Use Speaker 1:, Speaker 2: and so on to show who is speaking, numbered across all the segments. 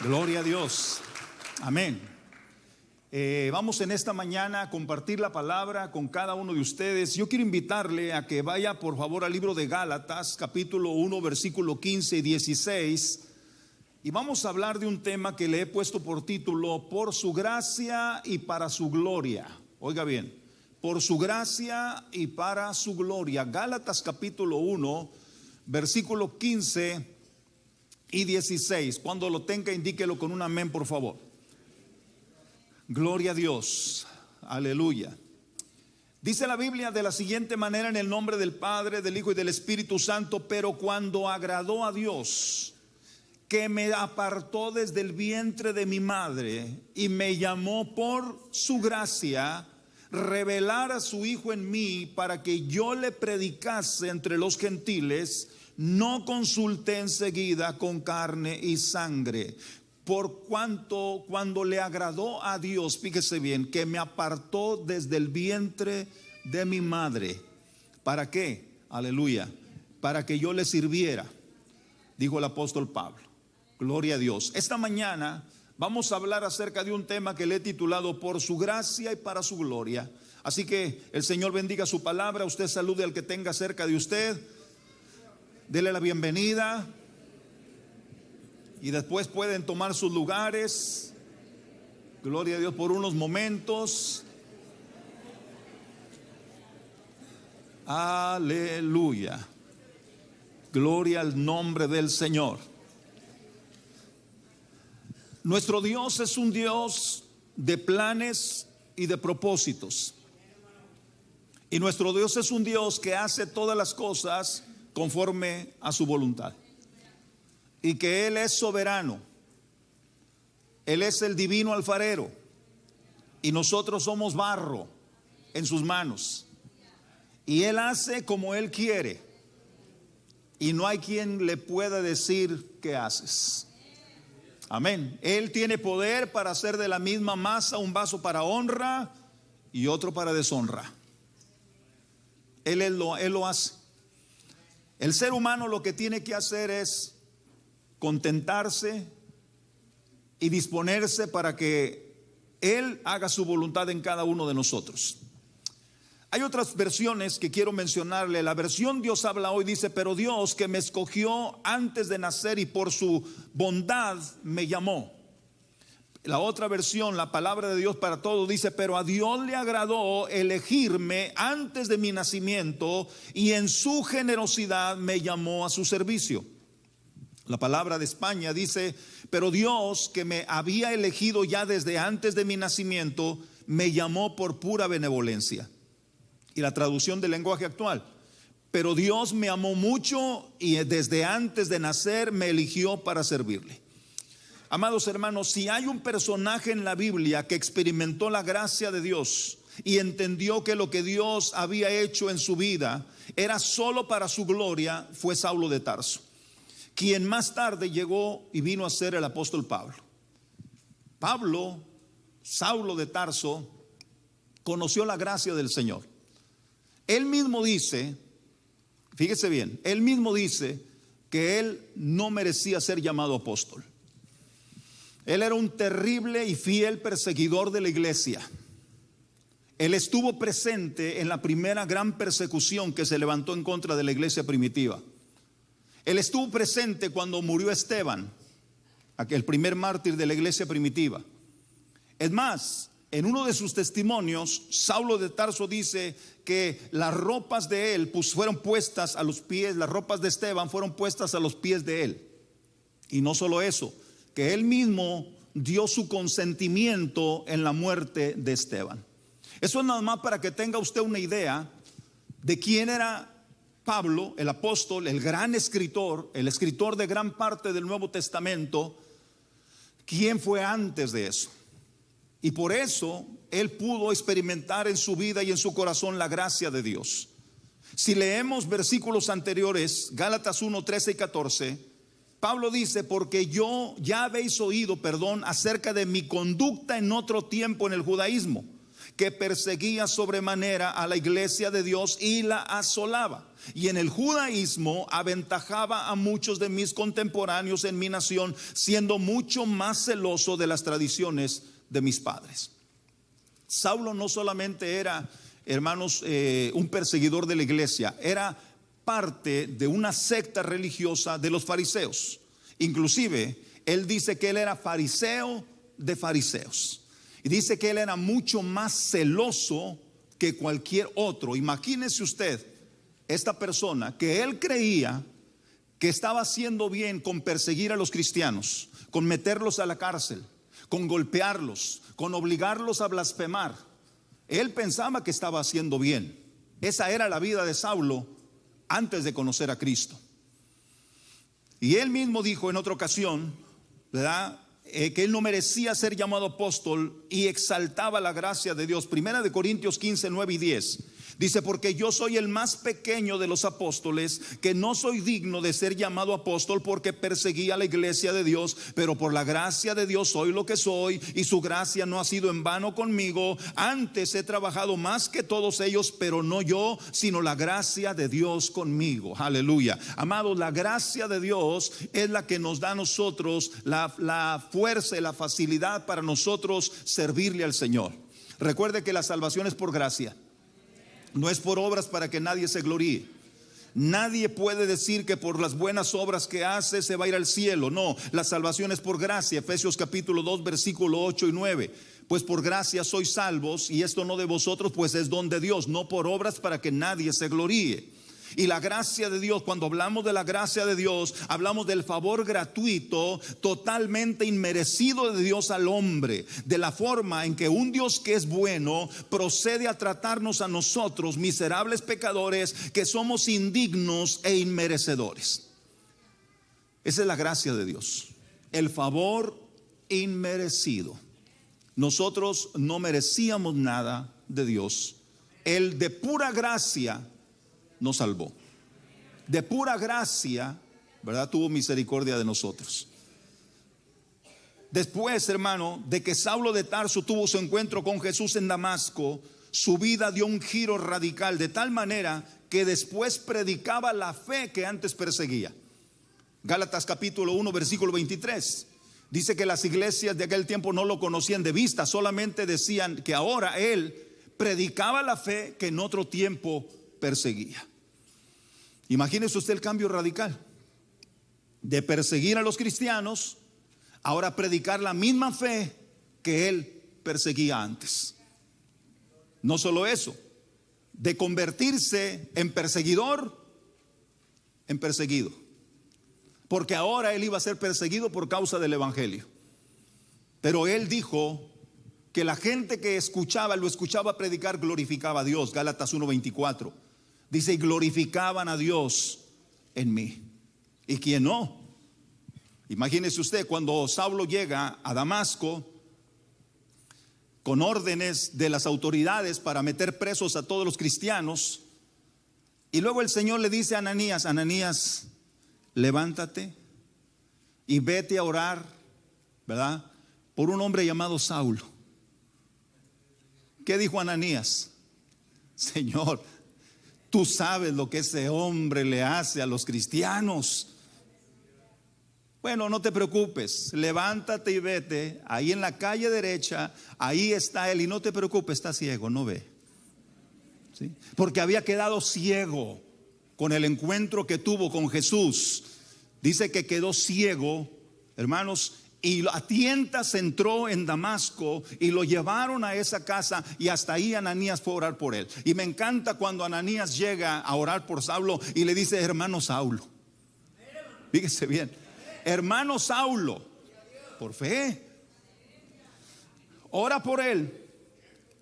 Speaker 1: Gloria a Dios. Amén. Vamos en esta mañana a compartir la palabra con cada uno de ustedes. Yo quiero invitarle a que vaya por favor al libro de Gálatas, capítulo 1, versículo 15 y 16. Y vamos a hablar de un tema que le he puesto por título: por su gracia y para su gloria. Oiga bien, por su gracia y para su gloria. Gálatas capítulo 1, versículo 15 y 16. Cuando lo tenga, indíquelo con un amén, por favor. Gloria a Dios. Aleluya. Dice la Biblia de la siguiente manera: en el nombre del Padre, del Hijo y del Espíritu Santo. Pero cuando agradó a Dios, que me apartó desde el vientre de mi madre y me llamó por su gracia, revelar a su Hijo en mí para que yo le predicase entre los gentiles, no consulté enseguida con carne y sangre. Por cuanto cuando le agradó a Dios, fíjese bien, que me apartó desde el vientre de mi madre. ¿Para qué? Aleluya. Para que yo le sirviera, dijo el apóstol Pablo. Gloria a Dios. Esta mañana vamos a hablar acerca de un tema que le he titulado: por su gracia y para su gloria. Así que el Señor bendiga su palabra. Usted salude al que tenga cerca de usted, dele la bienvenida y después pueden tomar sus lugares. Gloria a Dios por unos momentos. Aleluya. Gloria al nombre del Señor. Nuestro Dios es un Dios de planes y de propósitos. Y nuestro Dios es un Dios que hace todas las cosas conforme a su voluntad. Y que Él es soberano. Él es el divino alfarero. Y nosotros somos barro en sus manos. Y Él hace como Él quiere. Y no hay quien le pueda decir qué haces. Amén. Él tiene poder para hacer de la misma masa un vaso para honra y otro para deshonra. Él lo hace. El ser humano lo que tiene que hacer es contentarse y disponerse para que Él haga su voluntad en cada uno de nosotros. Hay otras versiones que quiero mencionarle. La versión Dios habla hoy dice: pero Dios, que me escogió antes de nacer y por su bondad me llamó. La otra versión, la palabra de Dios para todos, dice: pero a Dios le agradó elegirme antes de mi nacimiento y en su generosidad me llamó a su servicio. La palabra de España dice: pero Dios, que me había elegido ya desde antes de mi nacimiento, me llamó por pura benevolencia. Y la traducción del lenguaje actual: pero Dios me amó mucho y desde antes de nacer me eligió para servirle. Amados hermanos, si hay un personaje en la Biblia que experimentó la gracia de Dios y entendió que lo que Dios había hecho en su vida era solo para su gloria, fue Saulo de Tarso, quien más tarde llegó y vino a ser el apóstol Pablo. Saulo de Tarso, conoció la gracia del Señor. Él mismo dice, fíjese bien, él mismo dice que él no merecía ser llamado apóstol. Él era un terrible y fiel perseguidor de la iglesia. Él estuvo presente en la primera gran persecución que se levantó en contra de la iglesia primitiva. Él estuvo presente cuando murió Esteban, el primer mártir de la iglesia primitiva. Es más, en uno de sus testimonios, Saulo de Tarso dice que las ropas de él fueron puestas a los pies, las ropas de Esteban fueron puestas a los pies de él. Y no solo eso, que él mismo dio su consentimiento en la muerte de Esteban. Eso es nada más para que tenga usted una idea de quién era Pablo, el apóstol, el gran escritor, el escritor de gran parte del Nuevo Testamento. ¿Quién fue antes de eso? Y por eso él pudo experimentar en su vida y en su corazón la gracia de Dios. Si leemos versículos anteriores, Gálatas 1, 13 y 14, Pablo dice: porque ya habéis oído, acerca de mi conducta en otro tiempo en el judaísmo, que perseguía sobremanera a la iglesia de Dios y la asolaba. Y en el judaísmo aventajaba a muchos de mis contemporáneos en mi nación, siendo mucho más celoso de las tradiciones de mis padres. Saulo no solamente era, hermanos, un perseguidor de la iglesia, era parte de una secta religiosa de los fariseos. Inclusive, él dice que él era fariseo de fariseos. Y dice que él era mucho más celoso que cualquier otro. Imagínese usted, esta persona que él creía que estaba haciendo bien con perseguir a los cristianos, con meterlos a la cárcel, con golpearlos, con obligarlos a blasfemar. Él pensaba que estaba haciendo bien. Esa era la vida de Saulo antes de conocer a Cristo. Y él mismo dijo en otra ocasión, ¿verdad?, que él no merecía ser llamado apóstol y exaltaba la gracia de Dios. Primera de Corintios 15, 9 y 10. Dice, porque yo soy el más pequeño de los apóstoles, que no soy digno de ser llamado apóstol porque perseguí a la iglesia de Dios, pero por la gracia de Dios soy lo que soy, y su gracia no ha sido en vano conmigo. Antes he trabajado más que todos ellos, pero no yo, sino la gracia de Dios conmigo. Aleluya. Amados, la gracia de Dios es la que nos da a nosotros la fuerza y la facilidad para nosotros servirle al Señor. Recuerde que la salvación es por gracia. No es por obras para que nadie se gloríe. Nadie puede decir que por las buenas obras que hace se va a ir al cielo. No, la salvación es por gracia. Efesios capítulo 2 versículo 8 y 9. Pues por gracia sois salvos, y esto no de vosotros, pues es don de Dios, no por obras para que nadie se gloríe. Y la gracia de Dios, cuando hablamos de la gracia de Dios, hablamos del favor gratuito, totalmente inmerecido de Dios al hombre, de la forma en que un Dios que es bueno procede a tratarnos a nosotros, miserables pecadores, que somos indignos e inmerecedores. Esa es la gracia de Dios, el favor inmerecido. Nosotros no merecíamos nada de Dios. Él de pura gracia nos salvó. De pura gracia, ¿verdad?, tuvo misericordia de nosotros. Después, hermano, de que Saulo de Tarso tuvo su encuentro con Jesús en Damasco, su vida dio un giro radical, de tal manera que después predicaba la fe que antes perseguía. Gálatas capítulo 1 versículo 23. Dice que las iglesias de aquel tiempo no lo conocían de vista, solamente decían que ahora él predicaba la fe que en otro tiempo perseguía. Imagínese usted el cambio radical de perseguir a los cristianos, ahora predicar la misma fe que él perseguía antes. No solo eso, de convertirse en perseguidor en perseguido, porque ahora él iba a ser perseguido por causa del evangelio. Pero él dijo que la gente que lo escuchaba predicar, glorificaba a Dios. Gálatas 1:24 dice, y glorificaban a Dios en mí. ¿Y quién no? Imagínese usted, cuando Saulo llega a Damasco con órdenes de las autoridades para meter presos a todos los cristianos, y luego el Señor le dice a Ananías, Ananías, levántate y vete a orar, ¿verdad?, por un hombre llamado Saulo. ¿Qué dijo Ananías? Señor, tú sabes lo que ese hombre le hace a los cristianos. Bueno, no te preocupes, levántate y vete. Ahí en la calle derecha, ahí está él, y no te preocupes, está ciego, no ve. ¿Sí? Porque había quedado ciego con el encuentro que tuvo con Jesús. Dice que quedó ciego, hermanos, y a tientas entró en Damasco y lo llevaron a esa casa, y hasta ahí Ananías fue a orar por él. Y me encanta cuando Ananías llega a orar por Saulo y le dice, hermano Saulo. Fíjese bien, hermano Saulo, por fe. Ora por él.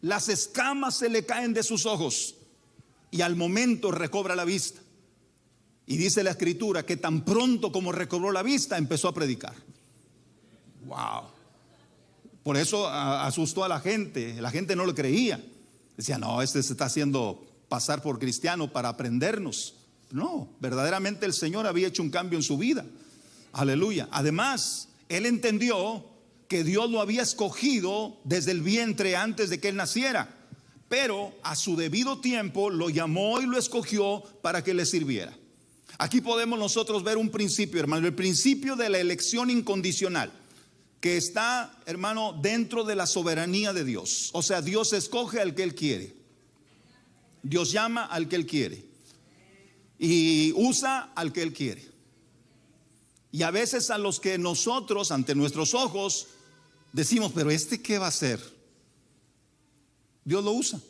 Speaker 1: Las escamas se le caen de sus ojos y al momento recobra la vista. Y dice la escritura que tan pronto como recobró la vista empezó a predicar. Wow. Por eso asustó a la gente. La gente no le creía. Decía, no, este se está haciendo pasar por cristiano para aprendernos. No, verdaderamente el Señor había hecho un cambio en su vida. Aleluya. Además, él entendió que Dios lo había escogido desde el vientre antes de que él naciera. pero a su debido tiempo lo llamó y lo escogió para que le sirviera. Aquí podemos nosotros ver un principio, hermano, el principio de la elección incondicional, que está, hermano, dentro de la soberanía de Dios. O sea, Dios escoge al que Él quiere, Dios llama al que Él quiere y usa al que Él quiere. Y a veces a los que nosotros, ante nuestros ojos, decimos, pero ¿este qué va a hacer? Dios lo usa.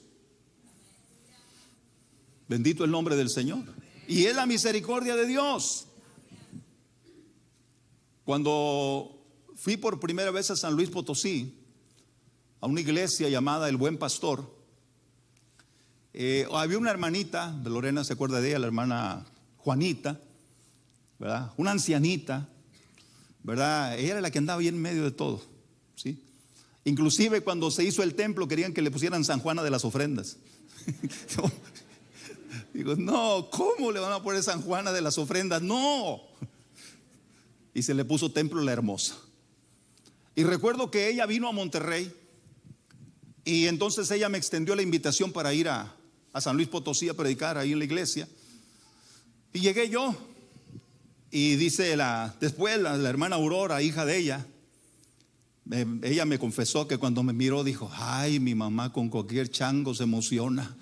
Speaker 1: Bendito el nombre del Señor. Y es la misericordia de Dios. Cuando fui por primera vez a San Luis Potosí, a una iglesia llamada El Buen Pastor, había una hermanita, Lorena se acuerda de ella, la hermana Juanita, ¿verdad? Una ancianita, ¿verdad? Ella era la que andaba ahí en medio de todo, ¿sí? Inclusive cuando se hizo el templo querían que le pusieran San Juana de las ofrendas. Digo, no, ¿cómo le van a poner San Juana de las ofrendas? No. Y se le puso Templo La Hermosa. Y recuerdo que ella vino a Monterrey y entonces ella me extendió la invitación para ir a San Luis Potosí a predicar ahí en la iglesia. Y llegué yo y dice después la hermana Aurora, hija de ella, ella me confesó que cuando me miró dijo, ay, mi mamá con cualquier chango se emociona.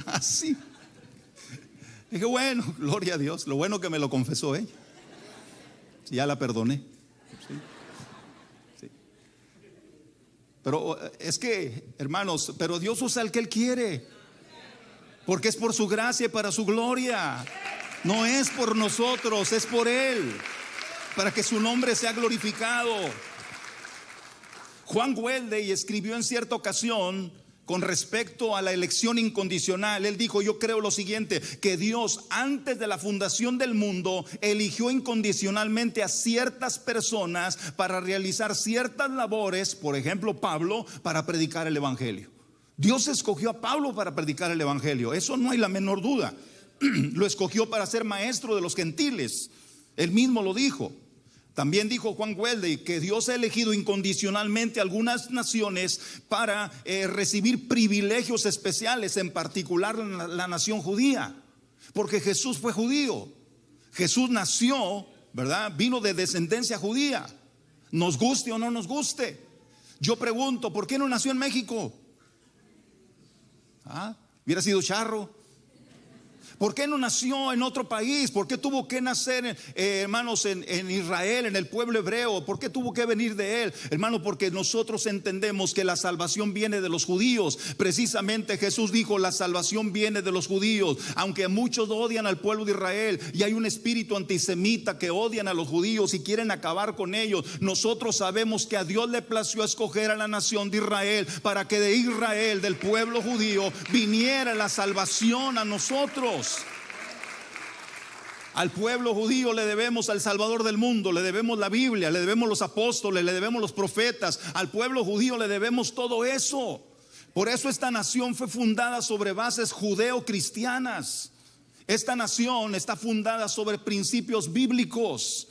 Speaker 1: Así. Dije, bueno, gloria a Dios. Lo bueno que me lo confesó ella. Ya la perdoné. ¿Sí? Sí. Pero es que, hermanos, pero Dios usa al que Él quiere, porque es por su gracia y para su gloria. No es por nosotros, es por Él, para que su nombre sea glorificado. Juan Wesley escribió en cierta ocasión con respecto a la elección incondicional. Él dijo, yo creo lo siguiente, que Dios antes de la fundación del mundo eligió incondicionalmente a ciertas personas para realizar ciertas labores, por ejemplo Pablo, para predicar el evangelio. Dios escogió a Pablo para predicar el evangelio, eso no hay la menor duda. Lo escogió para ser maestro de los gentiles, él mismo lo dijo. También dijo Juan Wesley que Dios ha elegido incondicionalmente a algunas naciones para recibir privilegios especiales, en particular la nación judía, porque Jesús fue judío. Jesús nació, ¿verdad? Vino de descendencia judía, nos guste o no nos guste. Yo pregunto, ¿por qué no nació en México? Hubiera sido charro. ¿Por qué no nació en otro país? ¿Por qué tuvo que nacer, hermanos, en Israel, en el pueblo hebreo? ¿Por qué tuvo que venir de él? Hermano, porque nosotros entendemos que la salvación viene de los judíos. Precisamente Jesús dijo, la salvación viene de los judíos. Aunque muchos odian al pueblo de Israel y hay un espíritu antisemita que odian a los judíos y quieren acabar con ellos, nosotros sabemos que a Dios le plació escoger a la nación de Israel para que de Israel, del pueblo judío, viniera la salvación a nosotros. Al pueblo judío le debemos al Salvador del mundo, le debemos la Biblia, le debemos los apóstoles, le debemos los profetas. Al pueblo judío le debemos todo eso. Por eso esta nación fue fundada sobre bases judeo-cristianas. Esta nación está fundada sobre principios bíblicos.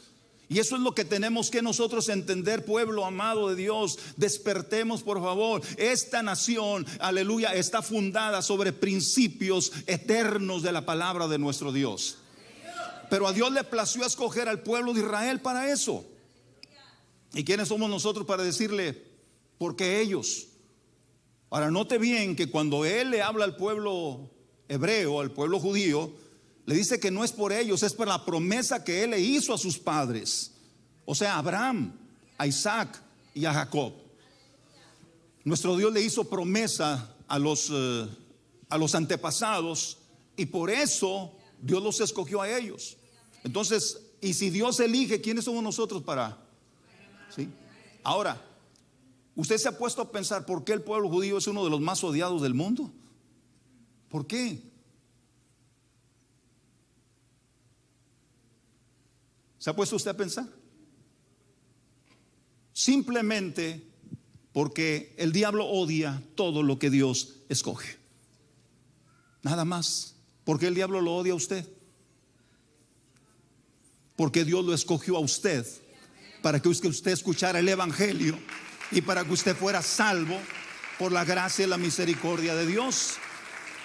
Speaker 1: Y eso es lo que tenemos que nosotros entender, pueblo amado de Dios. Despertemos, por favor. Esta nación, aleluya, está fundada sobre principios eternos de la palabra de nuestro Dios. Pero a Dios le plació escoger al pueblo de Israel para eso. ¿Y quiénes somos nosotros para decirle, porque ellos? Ahora note bien que cuando Él le habla al pueblo hebreo, al pueblo judío, le dice que no es por ellos, es por la promesa que Él le hizo a sus padres. O sea, a Abraham, a Isaac y a Jacob. Nuestro Dios le hizo promesa a los antepasados, y por eso Dios los escogió a ellos. Entonces, y si Dios elige, ¿quiénes somos nosotros para? ¿Sí? Ahora, ¿usted se ha puesto a pensar por qué el pueblo judío es uno de los más odiados del mundo? ¿Por qué? ¿Se ha puesto usted a pensar? Simplemente porque el diablo odia todo lo que Dios escoge. Nada más. ¿Por qué el diablo lo odia a usted? Porque Dios lo escogió a usted para que usted escuchara el evangelio y para que usted fuera salvo por la gracia y la misericordia de Dios.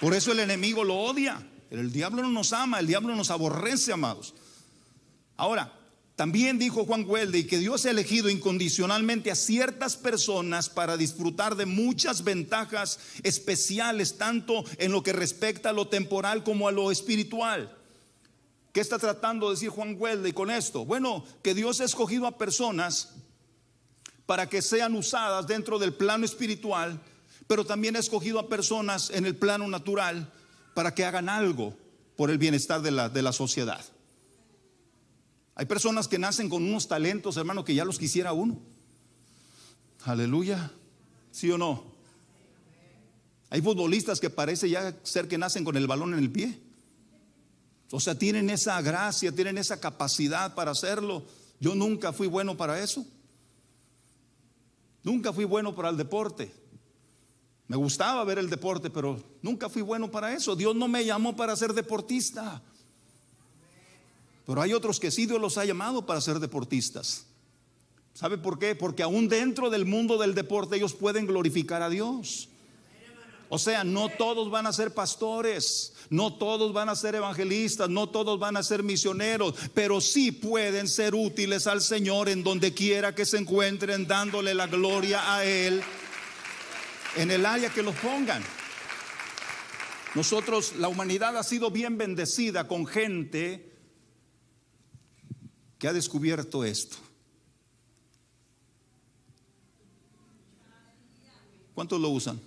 Speaker 1: Por eso el enemigo lo odia. El diablo no nos ama, el diablo nos aborrece, amados. Ahora, también dijo Juan Wesley que Dios ha elegido incondicionalmente a ciertas personas para disfrutar de muchas ventajas especiales, tanto en lo que respecta a lo temporal como a lo espiritual. ¿Qué está tratando de decir Juan Wesley con esto? Bueno, que Dios ha escogido a personas para que sean usadas dentro del plano espiritual, pero también ha escogido a personas en el plano natural para que hagan algo por el bienestar de la sociedad. Hay personas que nacen con unos talentos, hermano, que ya los quisiera uno. Aleluya. ¿Sí o no? Hay futbolistas que parece ya ser que nacen con el balón en el pie. O sea, tienen esa gracia, tienen esa capacidad para hacerlo. Yo nunca fui bueno para eso. Nunca fui bueno para el deporte. Me gustaba ver el deporte, pero nunca fui bueno para eso. Dios no me llamó para ser deportista. Pero hay otros que sí Dios los ha llamado para ser deportistas. ¿Sabe por qué? Porque aún dentro del mundo del deporte ellos pueden glorificar a Dios. O sea, no todos van a ser pastores, no todos van a ser evangelistas, no todos van a ser misioneros, pero sí pueden ser útiles al Señor en donde quiera que se encuentren, dándole la gloria a Él en el área que los pongan. Nosotros, la humanidad ha sido bien bendecida con gente que ha descubierto esto. ¿Cuántos lo usan?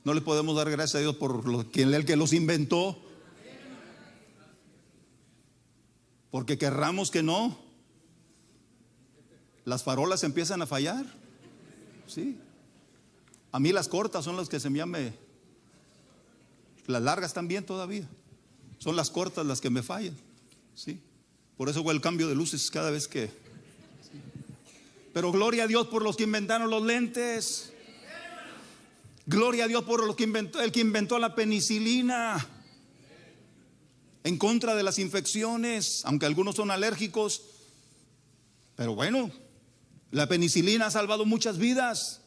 Speaker 1: No le podemos dar gracias a Dios por el que los inventó, porque querramos que no, las farolas empiezan a fallar. Sí. A mí las cortas son las que se me llame. Las largas están bien todavía. Son las cortas las que me fallan. Sí. Por eso fue el cambio de luces cada vez que. Sí. Pero gloria a Dios por los que inventaron los lentes. Gloria a Dios por el que inventó la penicilina en contra de las infecciones, aunque algunos son alérgicos. Pero bueno, la penicilina ha salvado muchas vidas.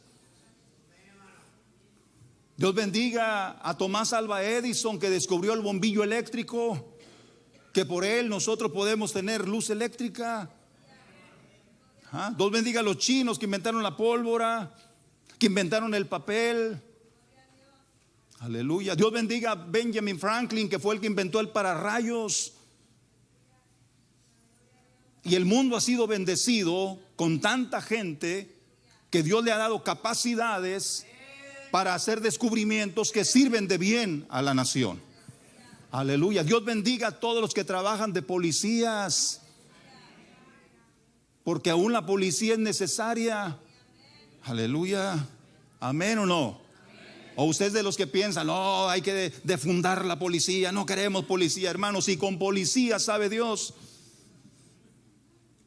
Speaker 1: Dios bendiga a Tomás Alva Edison, que descubrió el bombillo eléctrico, que por él nosotros podemos tener luz eléctrica. Dios bendiga a los chinos que inventaron la pólvora, que inventaron el papel. Aleluya. Dios bendiga a Benjamin Franklin, que fue el que inventó el pararrayos. Y el mundo ha sido bendecido con tanta gente que Dios le ha dado capacidades para hacer descubrimientos que sirven de bien a la nación. Aleluya. Dios bendiga a todos los que trabajan de policías, porque aún la policía es necesaria. Aleluya. Amén o no. O usted es de los que piensan, no, hay que defundar la policía, no queremos policía. Hermanos, y con policía sabe Dios.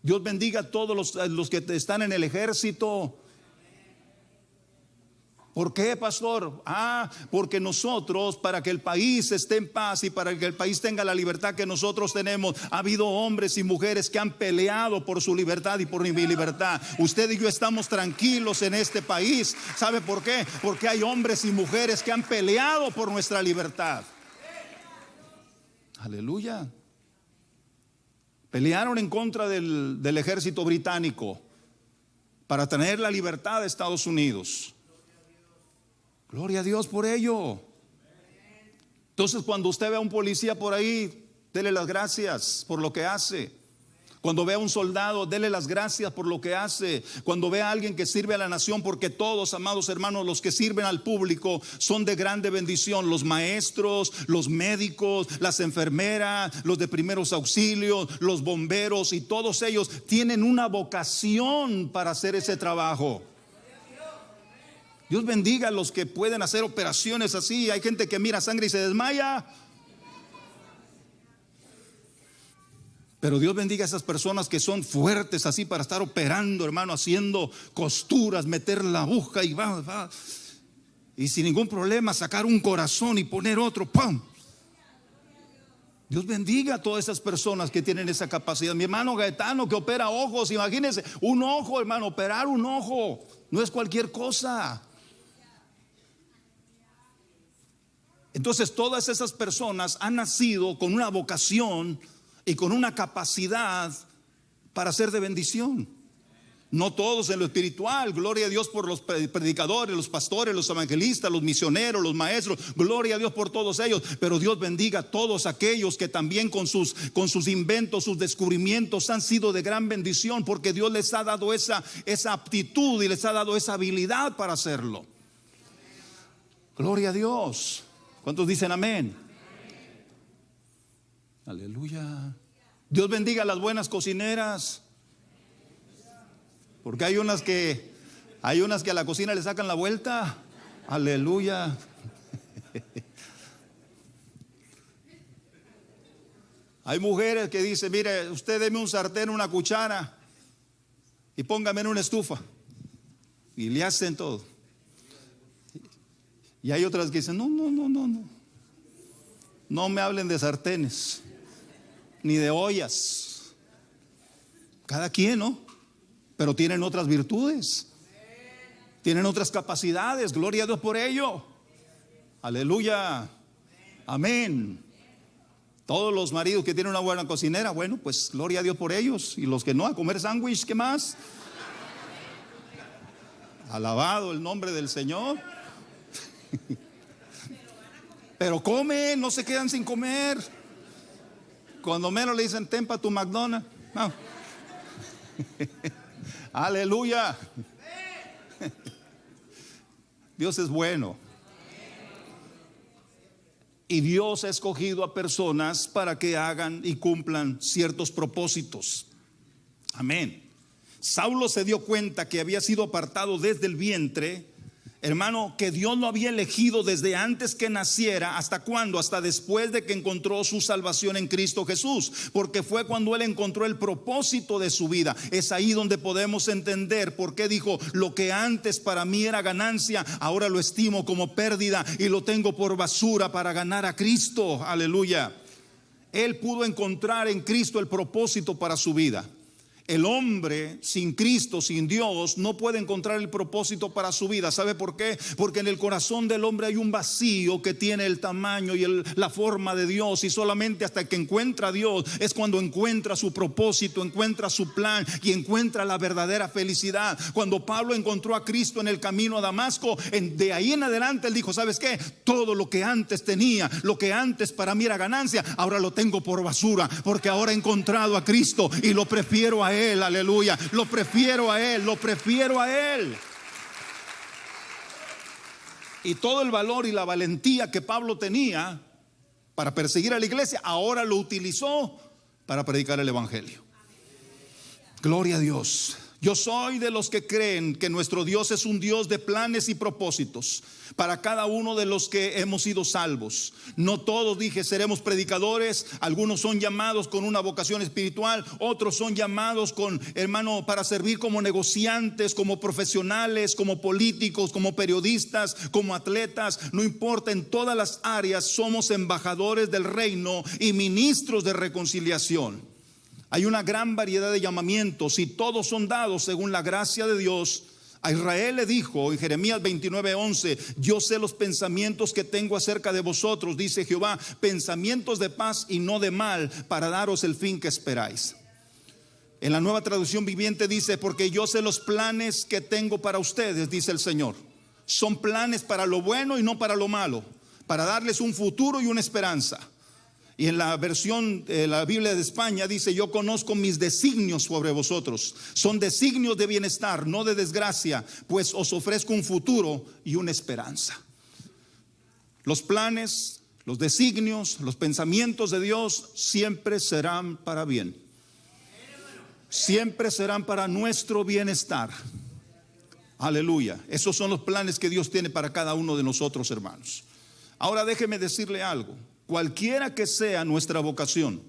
Speaker 1: Dios bendiga a todos los que están en el ejército. ¿Por qué, pastor? Porque nosotros, para que el país esté en paz y para que el país tenga la libertad que nosotros tenemos, ha habido hombres y mujeres que han peleado por su libertad y por mi libertad. Usted y yo estamos tranquilos en este país. ¿Sabe por qué? Porque hay hombres y mujeres que han peleado por nuestra libertad. Aleluya. Pelearon en contra del ejército británico para tener la libertad de Estados Unidos. Gloria a Dios por ello. Entonces, cuando usted ve a un policía por ahí, dele las gracias por lo que hace. Cuando ve a un soldado, dele las gracias por lo que hace. Cuando ve a alguien que sirve a la nación, porque todos, amados hermanos, los que sirven al público son de grande bendición. Los maestros, los médicos, las enfermeras, los de primeros auxilios, los bomberos, y todos ellos tienen una vocación para hacer ese trabajo. Dios bendiga a los que pueden hacer operaciones así. Hay gente que mira sangre y se desmaya. Pero Dios bendiga a esas personas que son fuertes así para estar operando, hermano, haciendo costuras, meter la aguja y va. Y sin ningún problema sacar un corazón y poner otro, ¡pum! Dios bendiga a todas esas personas que tienen esa capacidad. Mi hermano Gaetano, que opera ojos, imagínense, un ojo, hermano, operar un ojo no es cualquier cosa. Entonces todas esas personas han nacido con una vocación y con una capacidad para ser de bendición. No todos en lo espiritual, gloria a Dios por los predicadores, los pastores, los evangelistas, los misioneros, los maestros, gloria a Dios por todos ellos. Pero Dios bendiga a todos aquellos que también con sus inventos, sus descubrimientos han sido de gran bendición, porque Dios les ha dado esa aptitud y les ha dado esa habilidad para hacerlo. Gloria a Dios. ¿Cuántos dicen amén? Aleluya. Dios bendiga a las buenas cocineras. Porque hay unas que a la cocina le sacan la vuelta. Aleluya. Hay mujeres que dicen: mire, usted deme un sartén, una cuchara y póngame en una estufa. Y le hacen todo. Y hay otras que dicen: no. No me hablen de sartenes, ni de ollas. Cada quien, ¿no? Pero tienen otras virtudes, tienen otras capacidades. Gloria a Dios por ello. Aleluya. Amén. Todos los maridos que tienen una buena cocinera, bueno, pues gloria a Dios por ellos. Y los que no, a comer sándwich, ¿qué más? Alabado el nombre del Señor. Pero comen, no se quedan sin comer. Cuando menos le dicen: ten pa' tu McDonald's. No. Aleluya. Dios es bueno. Y Dios ha escogido a personas para que hagan y cumplan ciertos propósitos. Amén. Saulo se dio cuenta que había sido apartado desde el vientre, hermano, que Dios lo había elegido desde antes que naciera. ¿Hasta cuándo? Hasta después de que encontró su salvación en Cristo Jesús, porque fue cuando él encontró el propósito de su vida. Es ahí donde podemos entender por qué dijo: lo que antes para mí era ganancia, ahora lo estimo como pérdida y lo tengo por basura para ganar a Cristo. Aleluya. Él pudo encontrar en Cristo el propósito para su vida. El hombre sin Cristo, sin Dios, no puede encontrar el propósito para su vida. ¿Sabe por qué? Porque en el corazón del hombre hay un vacío que tiene el tamaño y la forma de Dios. Y solamente hasta que encuentra a Dios es cuando encuentra su propósito, encuentra su plan y encuentra la verdadera felicidad. Cuando Pablo encontró a Cristo en el camino a Damasco, de ahí en adelante él dijo: ¿sabes qué? Todo lo que antes tenía, lo que antes para mí era ganancia, ahora lo tengo por basura, porque ahora he encontrado a Cristo y lo prefiero a Él. Aleluya. Lo prefiero a Él, lo prefiero a Él. Y todo el valor y la valentía que Pablo tenía para perseguir a la iglesia, ahora lo utilizó para predicar el evangelio. Gloria a Dios. Yo soy de los que creen que nuestro Dios es un Dios de planes y propósitos para cada uno de los que hemos sido salvos. No todos, dije, seremos predicadores. Algunos son llamados con una vocación espiritual, otros son llamados para servir como negociantes, como profesionales, como políticos, como periodistas, como atletas. No importa, en todas las áreas somos embajadores del reino y ministros de reconciliación. Hay una gran variedad de llamamientos y todos son dados según la gracia de Dios. A Israel le dijo en Jeremías 29:11: yo sé los pensamientos que tengo acerca de vosotros, dice Jehová, pensamientos de paz y no de mal, para daros el fin que esperáis. En la Nueva Traducción Viviente dice: porque yo sé los planes que tengo para ustedes, dice el Señor. Son planes para lo bueno y no para lo malo, para darles un futuro y una esperanza. Y en la versión de la Biblia de España dice: yo conozco mis designios sobre vosotros. Son designios de bienestar, no de desgracia, pues os ofrezco un futuro y una esperanza. Los planes, los designios, los pensamientos de Dios siempre serán para bien. Siempre serán para nuestro bienestar. Aleluya. Esos son los planes que Dios tiene para cada uno de nosotros, hermanos. Ahora déjeme decirle algo. Cualquiera que sea nuestra vocación,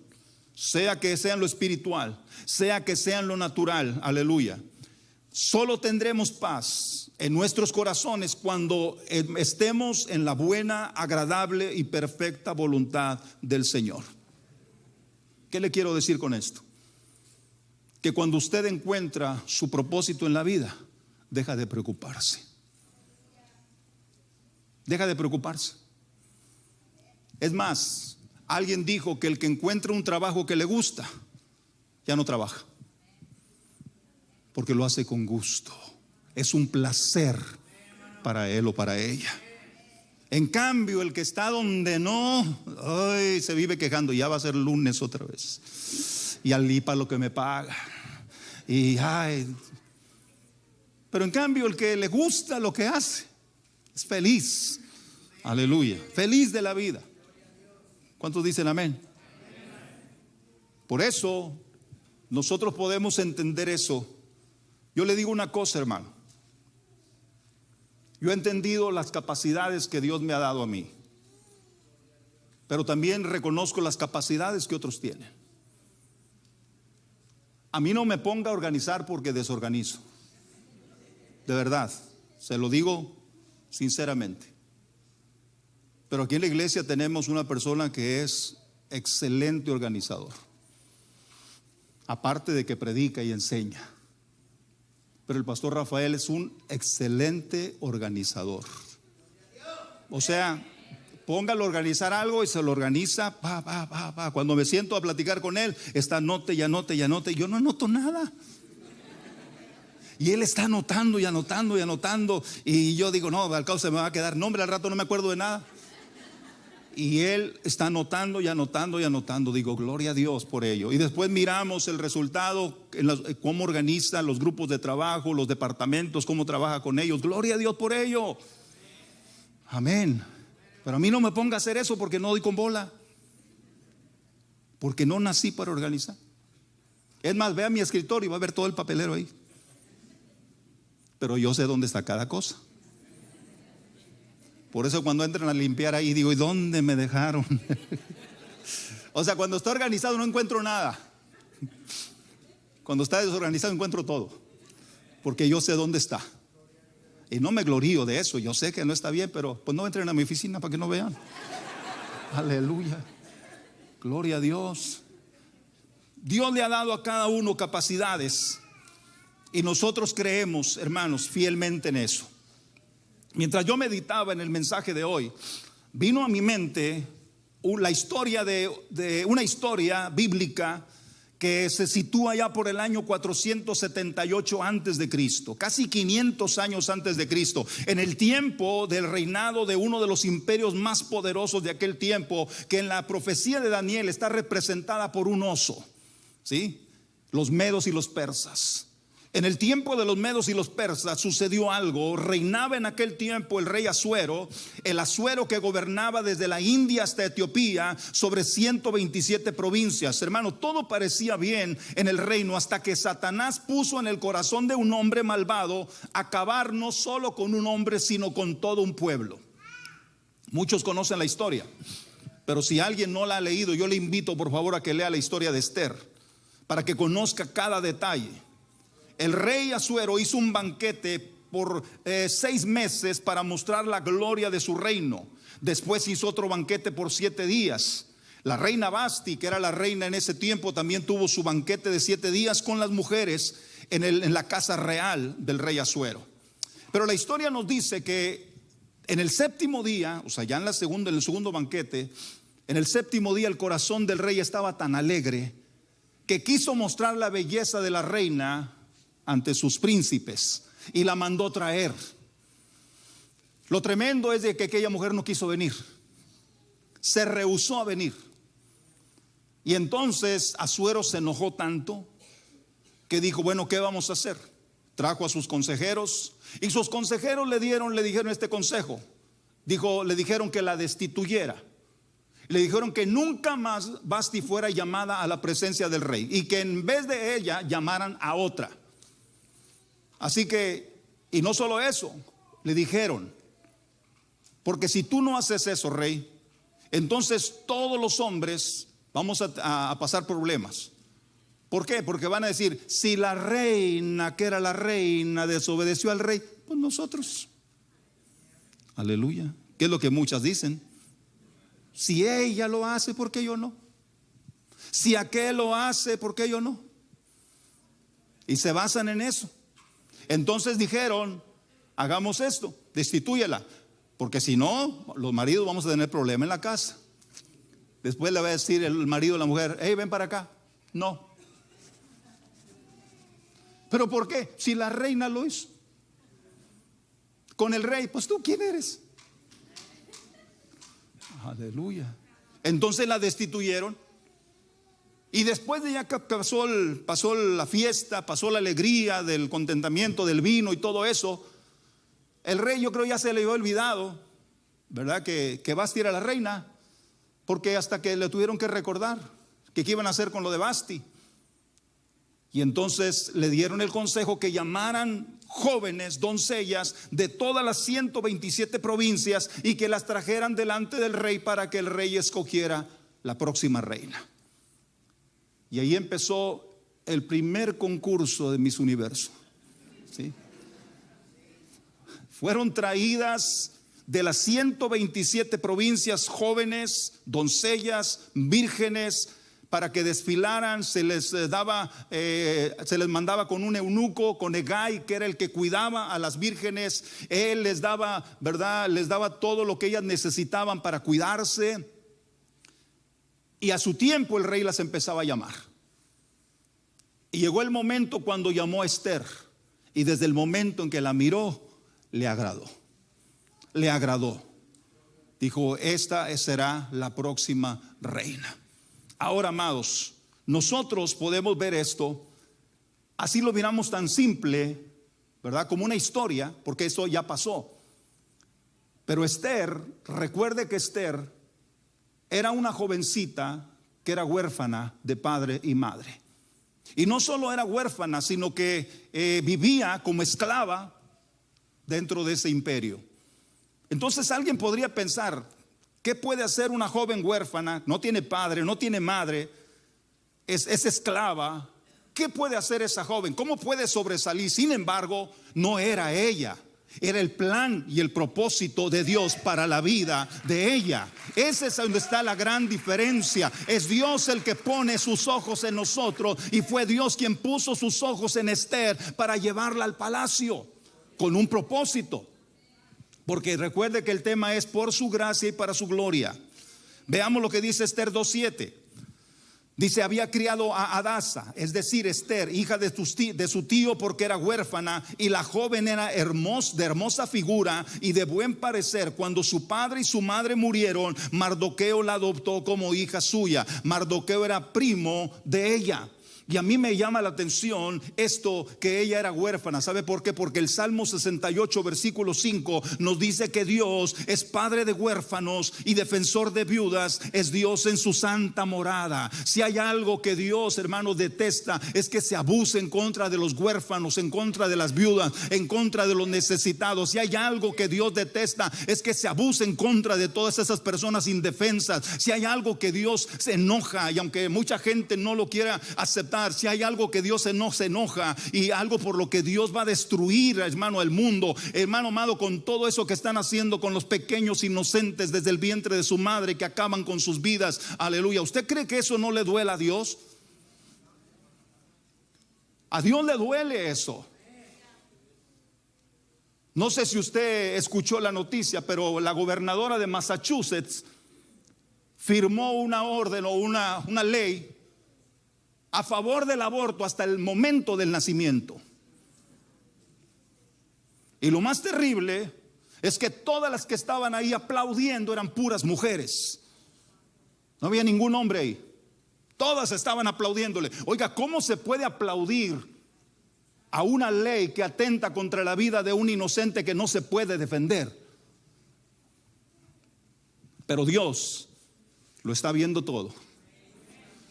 Speaker 1: sea que sea en lo espiritual, sea que sea en lo natural, aleluya, solo tendremos paz en nuestros corazones cuando estemos en la buena, agradable y perfecta voluntad del Señor. ¿Qué le quiero decir con esto? Que cuando usted encuentra su propósito en la vida, deja de preocuparse. Deja de preocuparse. Es más, alguien dijo que el que encuentra un trabajo que le gusta, ya no trabaja, porque lo hace con gusto. Es un placer para él o para ella. En cambio, el que está donde no, ay, se vive quejando, ya va a ser lunes otra vez, y al IPA lo que me paga, y ay. Pero en cambio, el que le gusta lo que hace, es feliz. Aleluya, feliz de la vida. ¿Cuántos dicen amén? Por eso nosotros podemos entender eso. Yo le digo una cosa, hermano. Yo he entendido las capacidades que Dios me ha dado a mí, pero también reconozco las capacidades que otros tienen. A mí no me ponga a organizar porque desorganizo. De verdad, se lo digo sinceramente. Pero aquí en la iglesia tenemos una persona que es excelente organizador, aparte de que predica y enseña. Pero el pastor Rafael es un excelente organizador. O sea, póngalo a organizar algo y se lo organiza. Cuando me siento a platicar con él, está anote y anote y anote. Yo no anoto nada. Y él está anotando y anotando y anotando. Y yo digo, no, al cabo se me va a quedar nombre, al rato no me acuerdo de nada. Y él está anotando y anotando y anotando. Digo, gloria a Dios por ello. Y después miramos el resultado, cómo organiza los grupos de trabajo, los departamentos, cómo trabaja con ellos. Gloria a Dios por ello. Amén. Pero a mí no me ponga a hacer eso porque no doy con bola. Porque no nací para organizar. Es más, ve a mi escritorio y va a ver todo el papelero ahí. Pero yo sé dónde está cada cosa. Por eso cuando entran a limpiar ahí digo, ¿y dónde me dejaron? O sea, cuando está organizado no encuentro nada. Cuando está desorganizado encuentro todo, porque yo sé dónde está. Y no me glorío de eso. Yo sé que no está bien, pero pues no entren a mi oficina para que no vean. Aleluya. Gloria a Dios. Dios le ha dado a cada uno capacidades, y nosotros creemos, hermanos, fielmente en eso. Mientras yo meditaba en el mensaje de hoy, vino a mi mente la historia de una historia bíblica que se sitúa ya por el año 478 antes de Cristo, casi 500 años antes de Cristo, en el tiempo del reinado de uno de los imperios más poderosos de aquel tiempo, que en la profecía de Daniel está representada por un oso, ¿sí? Los medos y los persas. En el tiempo de los medos y los persas sucedió algo. Reinaba en aquel tiempo el rey Asuero, el Asuero que gobernaba desde la India hasta Etiopía sobre 127 provincias. Hermano, todo parecía bien en el reino hasta que Satanás puso en el corazón de un hombre malvado acabar no solo con un hombre, sino con todo un pueblo. Muchos conocen la historia, pero si alguien no la ha leído, yo le invito por favor a que lea la historia de Esther, para que conozca cada detalle. El rey Asuero hizo un banquete por 6 meses para mostrar la gloria de su reino. Después hizo otro banquete por 7 días. La reina Basti, que era la reina en ese tiempo, también tuvo su banquete de 7 días con las mujeres en la casa real del rey Asuero. Pero la historia nos dice que en el 7º día, o sea, ya en el segundo banquete, en el 7º día el corazón del rey estaba tan alegre que quiso mostrar la belleza de la reina ante sus príncipes y la mandó traer. Lo tremendo es de que aquella mujer no quiso venir, se rehusó a venir. Y entonces Asuero se enojó tanto que dijo, bueno, ¿qué vamos a hacer? Trajo a sus consejeros y sus consejeros le dijeron este consejo. Le dijeron que la destituyera. Le dijeron que nunca más Basti fuera llamada a la presencia del rey y que en vez de ella llamaran a otra. Así que, y no solo eso, le dijeron, porque si tú no haces eso, rey, entonces todos los hombres vamos a pasar problemas. ¿Por qué? Porque van a decir, si la reina, que era la reina, desobedeció al rey, pues nosotros. Aleluya. ¿Qué es lo que muchas dicen? Si ella lo hace, ¿por qué yo no? Si aquel lo hace, ¿por qué yo no? Y se basan en eso. Entonces dijeron, hagamos esto, destitúyela, porque si no, los maridos vamos a tener problema en la casa. Después le va a decir el marido a la mujer, hey, ven para acá. No. ¿Pero por qué? Si la reina lo hizo con el rey, pues tú, ¿quién eres? Aleluya. Entonces la destituyeron. Y después de ya que pasó la fiesta, pasó la alegría del contentamiento del vino y todo eso, el rey, yo creo, ya se le había olvidado, ¿verdad? Que Vasti era la reina, porque hasta que le tuvieron que recordar que qué iban a hacer con lo de Vasti. Y entonces le dieron el consejo que llamaran jóvenes, doncellas de todas las 127 provincias y que las trajeran delante del rey para que el rey escogiera la próxima reina. Y ahí empezó el primer concurso de Miss Universo, ¿sí? Fueron traídas de las 127 provincias jóvenes, doncellas, vírgenes, para que desfilaran. Se les mandaba con un eunuco, con Hegai, que era el que cuidaba a las vírgenes. Él les daba, ¿verdad? Les daba todo lo que ellas necesitaban para cuidarse. Y a su tiempo el rey las empezaba a llamar. Y llegó el momento cuando llamó a Esther. Y desde el momento en que la miró, le agradó. Le agradó. Dijo, esta será la próxima reina. Ahora, amados, nosotros podemos ver esto, así lo miramos tan simple, ¿verdad? Como una historia, porque eso ya pasó. Pero Esther, recuerde que Esther era una jovencita que era huérfana de padre y madre. Y no solo era huérfana, sino que vivía como esclava dentro de ese imperio. Entonces alguien podría pensar, ¿qué puede hacer una joven huérfana? No tiene padre, no tiene madre, es esclava. ¿Qué puede hacer esa joven? ¿Cómo puede sobresalir? Sin embargo, no era ella. Era el plan y el propósito de Dios para la vida de ella. Ese es donde está la gran diferencia. Es Dios el que pone sus ojos en nosotros, y fue Dios quien puso sus ojos en Esther para llevarla al palacio con un propósito. Porque recuerde que el tema es por su gracia y para su gloria. Veamos lo que dice Esther 2:7. Dice, había criado a Hadasa, es decir, Esther, hija de su tío, porque era huérfana, y la joven era de hermosa figura y de buen parecer. Cuando su padre y su madre murieron, Mardoqueo la adoptó como hija suya. Mardoqueo era primo de ella. Y a mí me llama la atención esto, que ella era huérfana. ¿Sabe por qué? Porque el Salmo 68 versículo 5 nos dice que Dios es padre de huérfanos y defensor de viudas. Es Dios en su santa morada. Si hay algo que Dios, hermanos, detesta, es que se abuse en contra de los huérfanos, en contra de las viudas, en contra de los necesitados. Si hay algo que Dios detesta, es que se abuse en contra de todas esas personas indefensas. Si hay algo que Dios se enoja, y aunque mucha gente no lo quiera aceptar, si hay algo que Dios se enoja, y algo por lo que Dios va a destruir, hermano, el mundo, hermano amado, con todo eso que están haciendo con los pequeños inocentes desde el vientre de su madre, que acaban con sus vidas, aleluya. ¿Usted cree que eso no le duele a Dios? A Dios le duele eso. No sé si usted escuchó la noticia, pero la gobernadora de Massachusetts firmó una orden o una ley a favor del aborto hasta el momento del nacimiento. Y lo más terrible es que todas las que estaban ahí aplaudiendo eran puras mujeres. No había ningún hombre ahí. Todas estaban aplaudiéndole. Oiga, ¿cómo se puede aplaudir a una ley que atenta contra la vida de un inocente que no se puede defender? Pero Dios lo está viendo todo.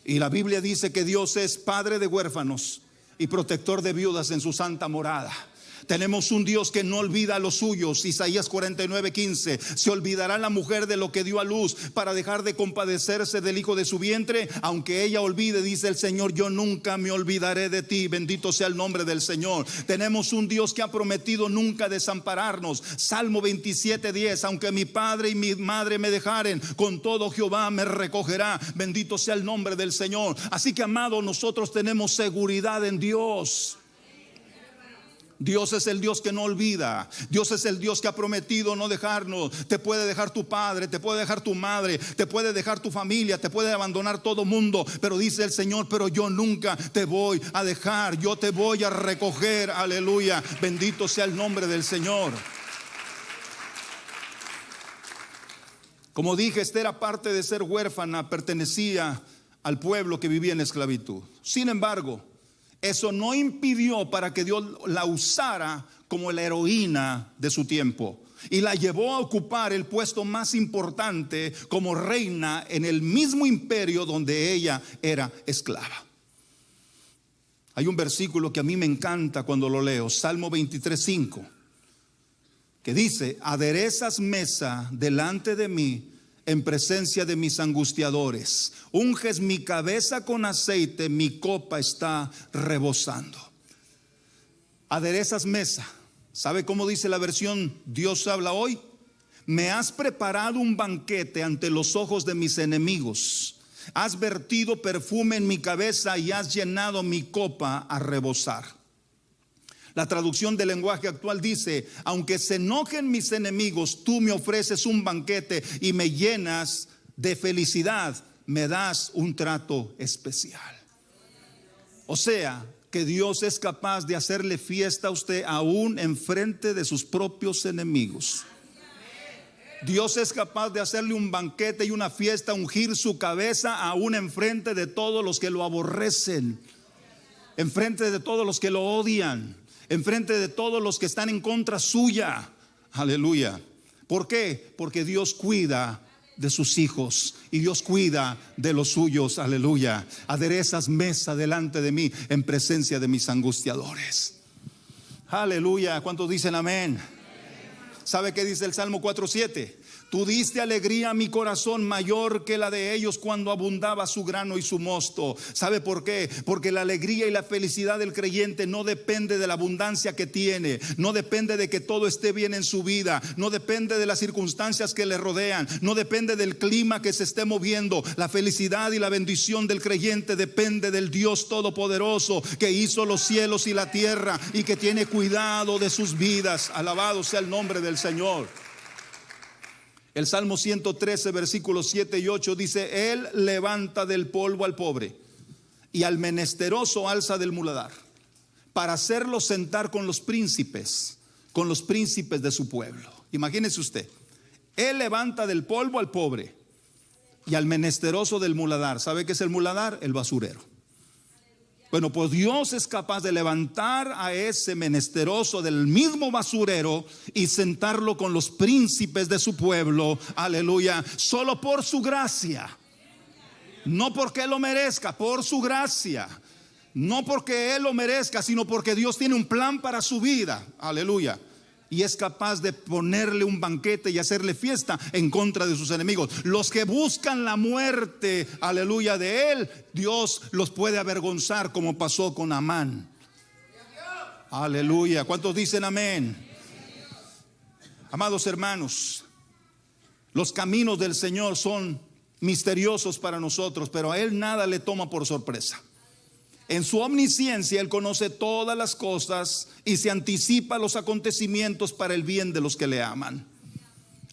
Speaker 1: Y la Biblia dice que Dios es padre de huérfanos y protector de viudas en su santa morada. Tenemos un Dios que no olvida a los suyos. Isaías 49:15. ¿Se olvidará la mujer de lo que dio a luz para dejar de compadecerse del hijo de su vientre? Aunque ella olvide, dice el Señor, yo nunca me olvidaré de ti. Bendito sea el nombre del Señor. Tenemos un Dios que ha prometido nunca desampararnos. Salmo 27:10. Aunque mi padre y mi madre me dejaren, con todo Jehová me recogerá. Bendito sea el nombre del Señor. Así que, amado, nosotros tenemos seguridad en Dios. Dios es el Dios que no olvida. Dios es el Dios que ha prometido no dejarnos. Te puede dejar tu padre, te puede dejar tu madre, te puede dejar tu familia, te puede abandonar todo mundo, pero dice el Señor, pero yo nunca te voy a dejar, yo te voy a recoger. Aleluya, bendito sea el nombre del Señor. Como dije, Esther, aparte de ser huérfana, pertenecía al pueblo que vivía en esclavitud. Sin embargo, eso no impidió para que Dios la usara como la heroína de su tiempo y la llevó a ocupar el puesto más importante como reina en el mismo imperio donde ella era esclava. Hay un versículo que a mí me encanta cuando lo leo, Salmo 23:5, que dice: aderezas mesa delante de mí en presencia de mis angustiadores, unges mi cabeza con aceite, mi copa está rebosando. Aderezas mesa. ¿Sabe cómo dice la versión Dios habla hoy? Me has preparado un banquete ante los ojos de mis enemigos, has vertido perfume en mi cabeza y has llenado mi copa a rebosar. La traducción del lenguaje actual dice: aunque se enojen mis enemigos, tú me ofreces un banquete y me llenas de felicidad, me das un trato especial. O sea, que Dios es capaz de hacerle fiesta a usted aún en frente de sus propios enemigos. Dios es capaz de hacerle un banquete y una fiesta, ungir su cabeza aún en frente de todos los que lo aborrecen, en frente de todos los que lo odian, en frente de todos los que están en contra suya. Aleluya. ¿Por qué? Porque Dios cuida de sus hijos y Dios cuida de los suyos. Aleluya. Aderezas mesa delante de mí en presencia de mis angustiadores. Aleluya. ¿Cuántos dicen amén? ¿Sabe qué dice el Salmo 4:7? Tú diste alegría a mi corazón mayor que la de ellos cuando abundaba su grano y su mosto. ¿Sabe por qué? Porque la alegría y la felicidad del creyente no depende de la abundancia que tiene, no depende de que todo esté bien en su vida, no depende de las circunstancias que le rodean, no depende del clima que se esté moviendo. La felicidad y la bendición del creyente depende del Dios Todopoderoso que hizo los cielos y la tierra y que tiene cuidado de sus vidas. Alabado sea el nombre del Señor. El Salmo 113, versículos 7 y 8 dice: Él levanta del polvo al pobre y al menesteroso alza del muladar, para hacerlo sentar con los príncipes de su pueblo. Imagínese usted, Él levanta del polvo al pobre y al menesteroso del muladar. ¿Sabe qué es el muladar? El basurero. Bueno, pues Dios es capaz de levantar a ese menesteroso del mismo basurero y sentarlo con los príncipes de su pueblo. Aleluya. Solo por su gracia. No porque Él lo merezca, por su gracia. No porque Él lo merezca, sino porque Dios tiene un plan para su vida. Aleluya. Y es capaz de ponerle un banquete y hacerle fiesta en contra de sus enemigos. Los que buscan la muerte, aleluya, de Él, Dios los puede avergonzar, como pasó con Amán. Aleluya. ¿Cuántos dicen amén? Amados hermanos, los caminos del Señor son misteriosos para nosotros, pero a Él nada le toma por sorpresa. En su omnisciencia Él conoce todas las cosas y se anticipa a los acontecimientos para el bien de los que le aman.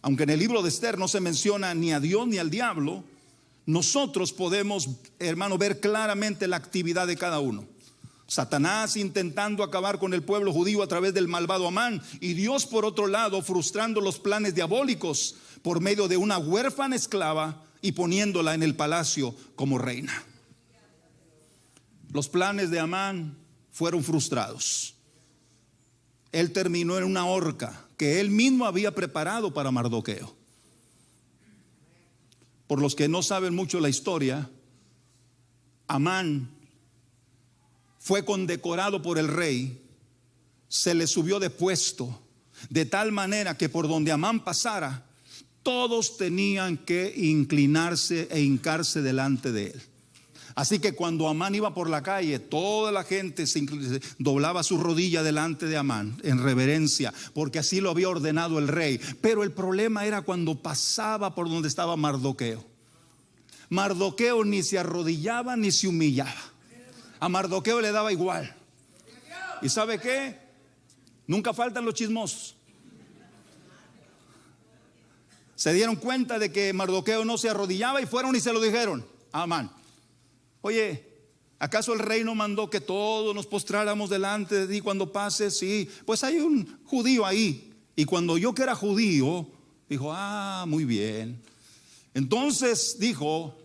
Speaker 1: Aunque en el libro de Esther no se menciona ni a Dios ni al diablo, nosotros podemos, hermano, ver claramente la actividad de cada uno. Satanás intentando acabar con el pueblo judío a través del malvado Amán, y Dios por otro lado frustrando los planes diabólicos por medio de una huérfana esclava y poniéndola en el palacio como reina. Los planes de Amán fueron frustrados. Él terminó en una horca que él mismo había preparado para Mardoqueo. Por los que no saben mucho la historia, Amán fue condecorado por el rey se le subió de puesto, de tal manera que por donde Amán pasara, todos tenían que inclinarse e hincarse delante de él. Así que cuando Amán iba por la calle, toda la gente se doblaba su rodilla delante de Amán en reverencia, porque así lo había ordenado el rey. Pero el problema era cuando pasaba por donde estaba Mardoqueo. Mardoqueo ni se arrodillaba ni se humillaba. A Mardoqueo le daba igual. ¿Y sabe qué? Nunca faltan los chismosos. Se dieron cuenta de que Mardoqueo no se arrodillaba y fueron y se lo dijeron a Amán. Oye, ¿acaso el rey no mandó que todos nos postráramos delante de ti cuando pases? Sí, pues hay un judío ahí. Y cuando oyó que era judío, dijo, muy bien. Entonces dijo,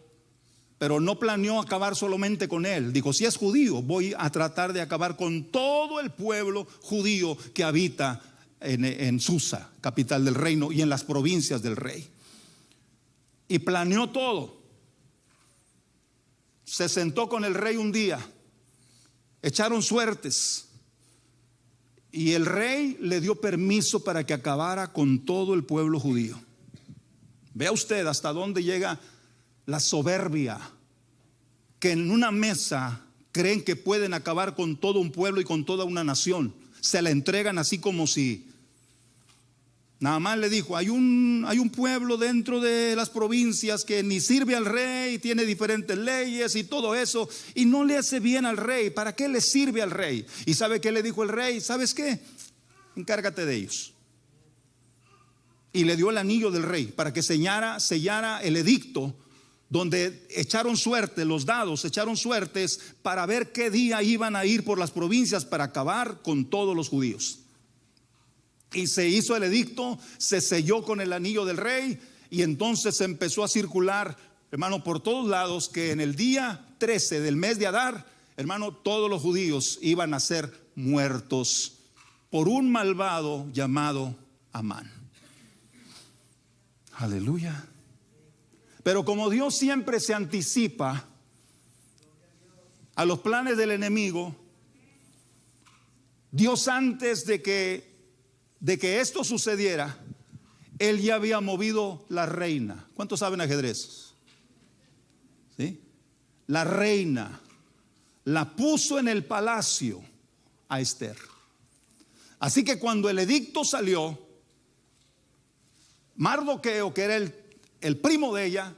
Speaker 1: pero no planeó acabar solamente con él. Dijo, si es judío, voy a tratar de acabar con todo el pueblo judío que habita en Susa, capital del reino, y en las provincias del rey. Y planeó todo. Se sentó con el rey un día, echaron suertes y el rey le dio permiso para que acabara con todo el pueblo judío. Vea usted hasta dónde llega la soberbia, que en una mesa creen que pueden acabar con todo un pueblo y con toda una nación. Se la entregan así como si nada más le dijo, hay un pueblo dentro de las provincias que ni sirve al rey, tiene diferentes leyes y todo eso, y no le hace bien al rey. ¿Para qué le sirve al rey? ¿Y sabe qué le dijo el rey? ¿Sabes qué? Encárgate de ellos. Y le dio el anillo del rey para que sellara el edicto, donde echaron suerte, los dados echaron suertes para ver qué día iban a ir por las provincias para acabar con todos los judíos. Y se hizo el edicto, se selló con el anillo del rey, y entonces se empezó a circular, hermano, por todos lados, que en el día 13 del mes de Adar, hermano, todos los judíos iban a ser muertos por un malvado llamado Amán. Aleluya. Pero como Dios siempre se anticipa a los planes del enemigo, Dios, antes de que esto sucediera, Él ya había movido la reina. ¿Cuántos saben ajedrez? ¿Sí? La reina la puso en el palacio a Esther. Así que cuando el edicto salió, Mardoqueo, que era el primo de ella,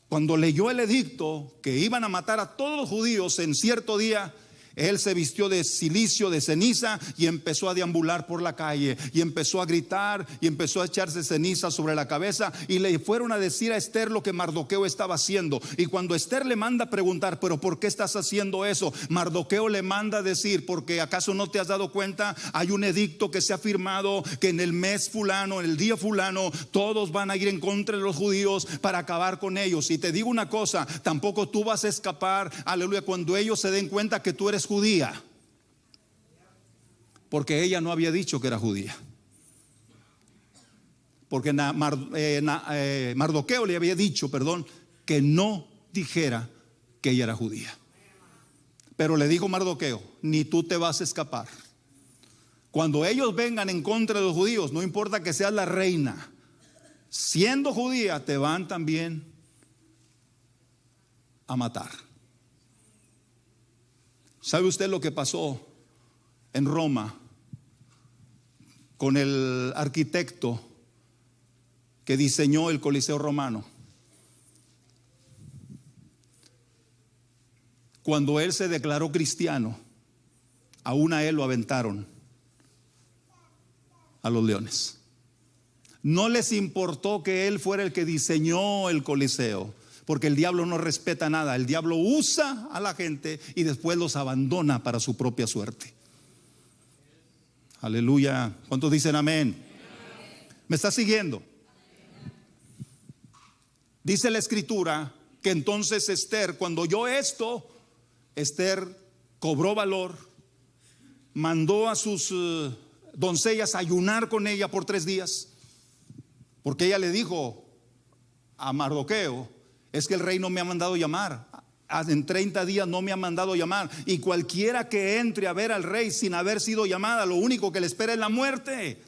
Speaker 1: cuando leyó el edicto que iban a matar a todos los judíos en cierto día, él se vistió de cilicio, de ceniza, y empezó a deambular por la calle, y empezó a gritar, y empezó a echarse ceniza sobre la cabeza, y le fueron a decir a Esther lo que Mardoqueo estaba haciendo. Y cuando Esther le manda a preguntar, pero ¿por qué estás haciendo eso? Mardoqueo le manda a decir, porque ¿acaso no te has dado cuenta? Hay un edicto que se ha firmado, que en el mes fulano, en el día fulano, todos van a ir en contra de los judíos para acabar con ellos. Y te digo una cosa, tampoco tú vas a escapar, aleluya, cuando ellos se den cuenta que tú eres judía, porque ella no había dicho que era judía, porque Mardoqueo le había dicho, que no dijera que ella era judía. Pero le dijo Mardoqueo, ni tú te vas a escapar. Cuando ellos vengan en contra de los judíos, no importa que seas la reina, siendo judía, te van también a matar. ¿Sabe usted lo que pasó en Roma con el arquitecto que diseñó el Coliseo romano? Cuando él se declaró cristiano, aún a él lo aventaron a los leones. No les importó que él fuera el que diseñó el Coliseo, porque el diablo no respeta nada. El diablo usa a la gente y después los abandona para su propia suerte. Aleluya. ¿Cuántos dicen amén? ¿Me está siguiendo? Dice la escritura que entonces Esther, cuando oyó esto, Esther cobró valor, mandó a sus doncellas a ayunar con ella por 3 días, porque ella le dijo a Mardoqueo, es que el rey no me ha mandado llamar. en 30 días no me ha mandado llamar. Y cualquiera que entre a ver al rey sin haber sido llamada, lo único que le espera es la muerte.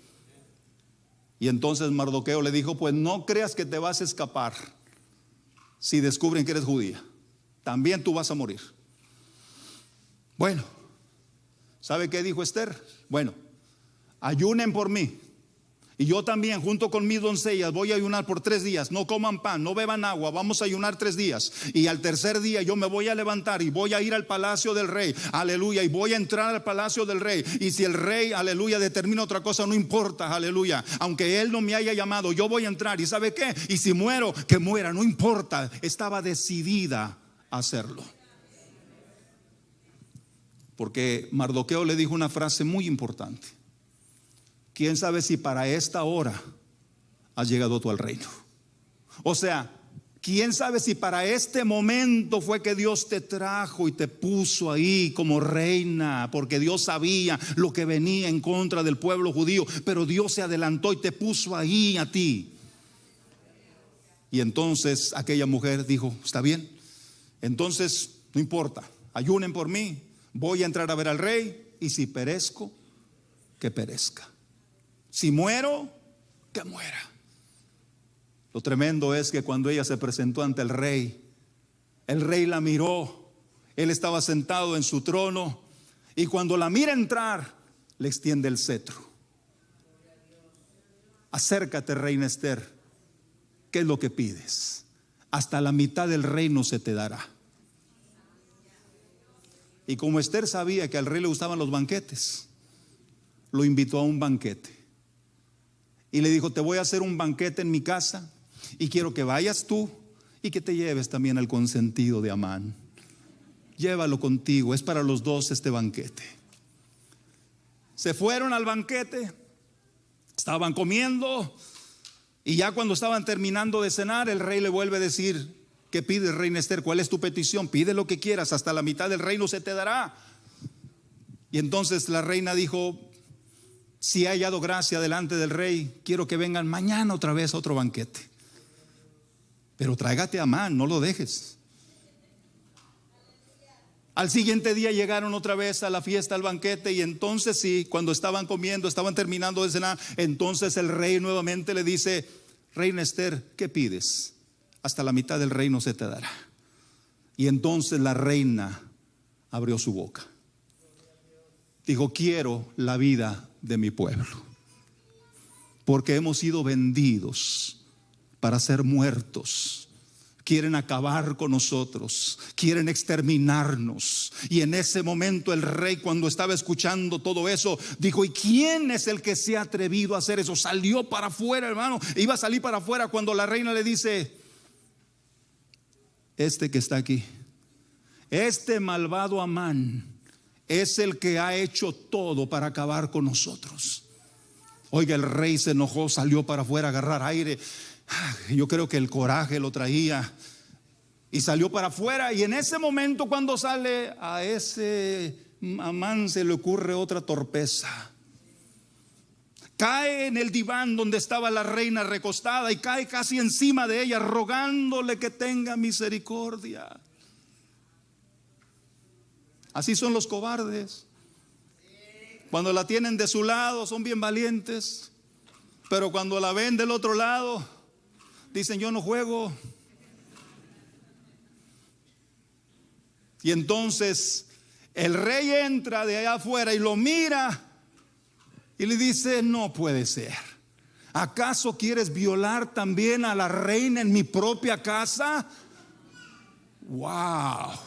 Speaker 1: Y entonces Mardoqueo le dijo: pues no creas que te vas a escapar si descubren que eres judía. También tú vas a morir. Bueno, ¿sabe qué dijo Esther? Bueno, ayunen por mí. Y yo también, junto con mis doncellas, voy a ayunar por 3 días. No coman pan, no beban agua. Vamos a ayunar 3 días. Y al tercer día yo me voy a levantar y voy a ir al palacio del rey. Aleluya. Y voy a entrar al palacio del rey. Y si el rey, aleluya, determina otra cosa, no importa, aleluya. Aunque él no me haya llamado, yo voy a entrar. ¿Y sabe qué? Y si muero, que muera, no importa. Estaba decidida a hacerlo. Porque Mardoqueo le dijo una frase muy importante: ¿quién sabe si para esta hora has llegado tú al reino? O sea, ¿quién sabe si para este momento fue que Dios te trajo y te puso ahí como reina? Porque Dios sabía lo que venía en contra del pueblo judío, pero Dios se adelantó y te puso ahí a ti. Y entonces aquella mujer dijo: está bien, entonces no importa, ayunen por mí, voy a entrar a ver al rey, y si perezco, que perezca. Si muero, que muera. Lo tremendo es que cuando ella se presentó ante el rey la miró. Él estaba sentado en su trono, y cuando la mira entrar, le extiende el cetro. Acércate, reina Esther. ¿Qué es lo que pides? Hasta la mitad del reino se te dará. Y como Esther sabía que al rey le gustaban los banquetes, lo invitó a un banquete. Y le dijo: te voy a hacer un banquete en mi casa, y quiero que vayas tú y que te lleves también al consentido de Amán. Llévalo contigo, es para los dos este banquete. Se fueron al banquete, estaban comiendo, y ya cuando estaban terminando de cenar, el rey le vuelve a decir: ¿qué pides, reina Esther? ¿Cuál es tu petición? Pide lo que quieras, hasta la mitad del reino se te dará. Y entonces la reina dijo: si he hallado gracia delante del rey, quiero que vengan mañana otra vez a otro banquete. Pero tráigate a Amán, no lo dejes. Al siguiente día llegaron otra vez a la fiesta, al banquete, y entonces sí, cuando estaban comiendo, estaban terminando de cenar, entonces el rey nuevamente le dice: reina Esther, ¿qué pides? Hasta la mitad del reino se te dará. Y entonces la reina abrió su boca. Dijo: quiero la vida de mi pueblo, porque hemos sido vendidos para ser muertos. Quieren acabar con nosotros, quieren exterminarnos. Y en ese momento el rey, cuando estaba escuchando todo eso, dijo: ¿y quién es el que se ha atrevido a hacer eso? Salió para afuera, hermano. Iba a salir para afuera cuando la reina le dice: este que está aquí, este malvado Amán, es el que ha hecho todo para acabar con nosotros. Oiga, el rey se enojó, salió para afuera a agarrar aire. Yo creo que el coraje lo traía, y salió para afuera. Y en ese momento, cuando sale, a ese Amán se le ocurre otra torpeza. Cae en el diván donde estaba la reina recostada, y cae casi encima de ella, rogándole que tenga misericordia. Así son los cobardes. Cuando la tienen de su lado son bien valientes, pero cuando la ven del otro lado dicen: yo no juego. Y entonces el rey entra de allá afuera y lo mira y le dice: no puede ser. ¿Acaso quieres violar también a la reina en mi propia casa? Wow.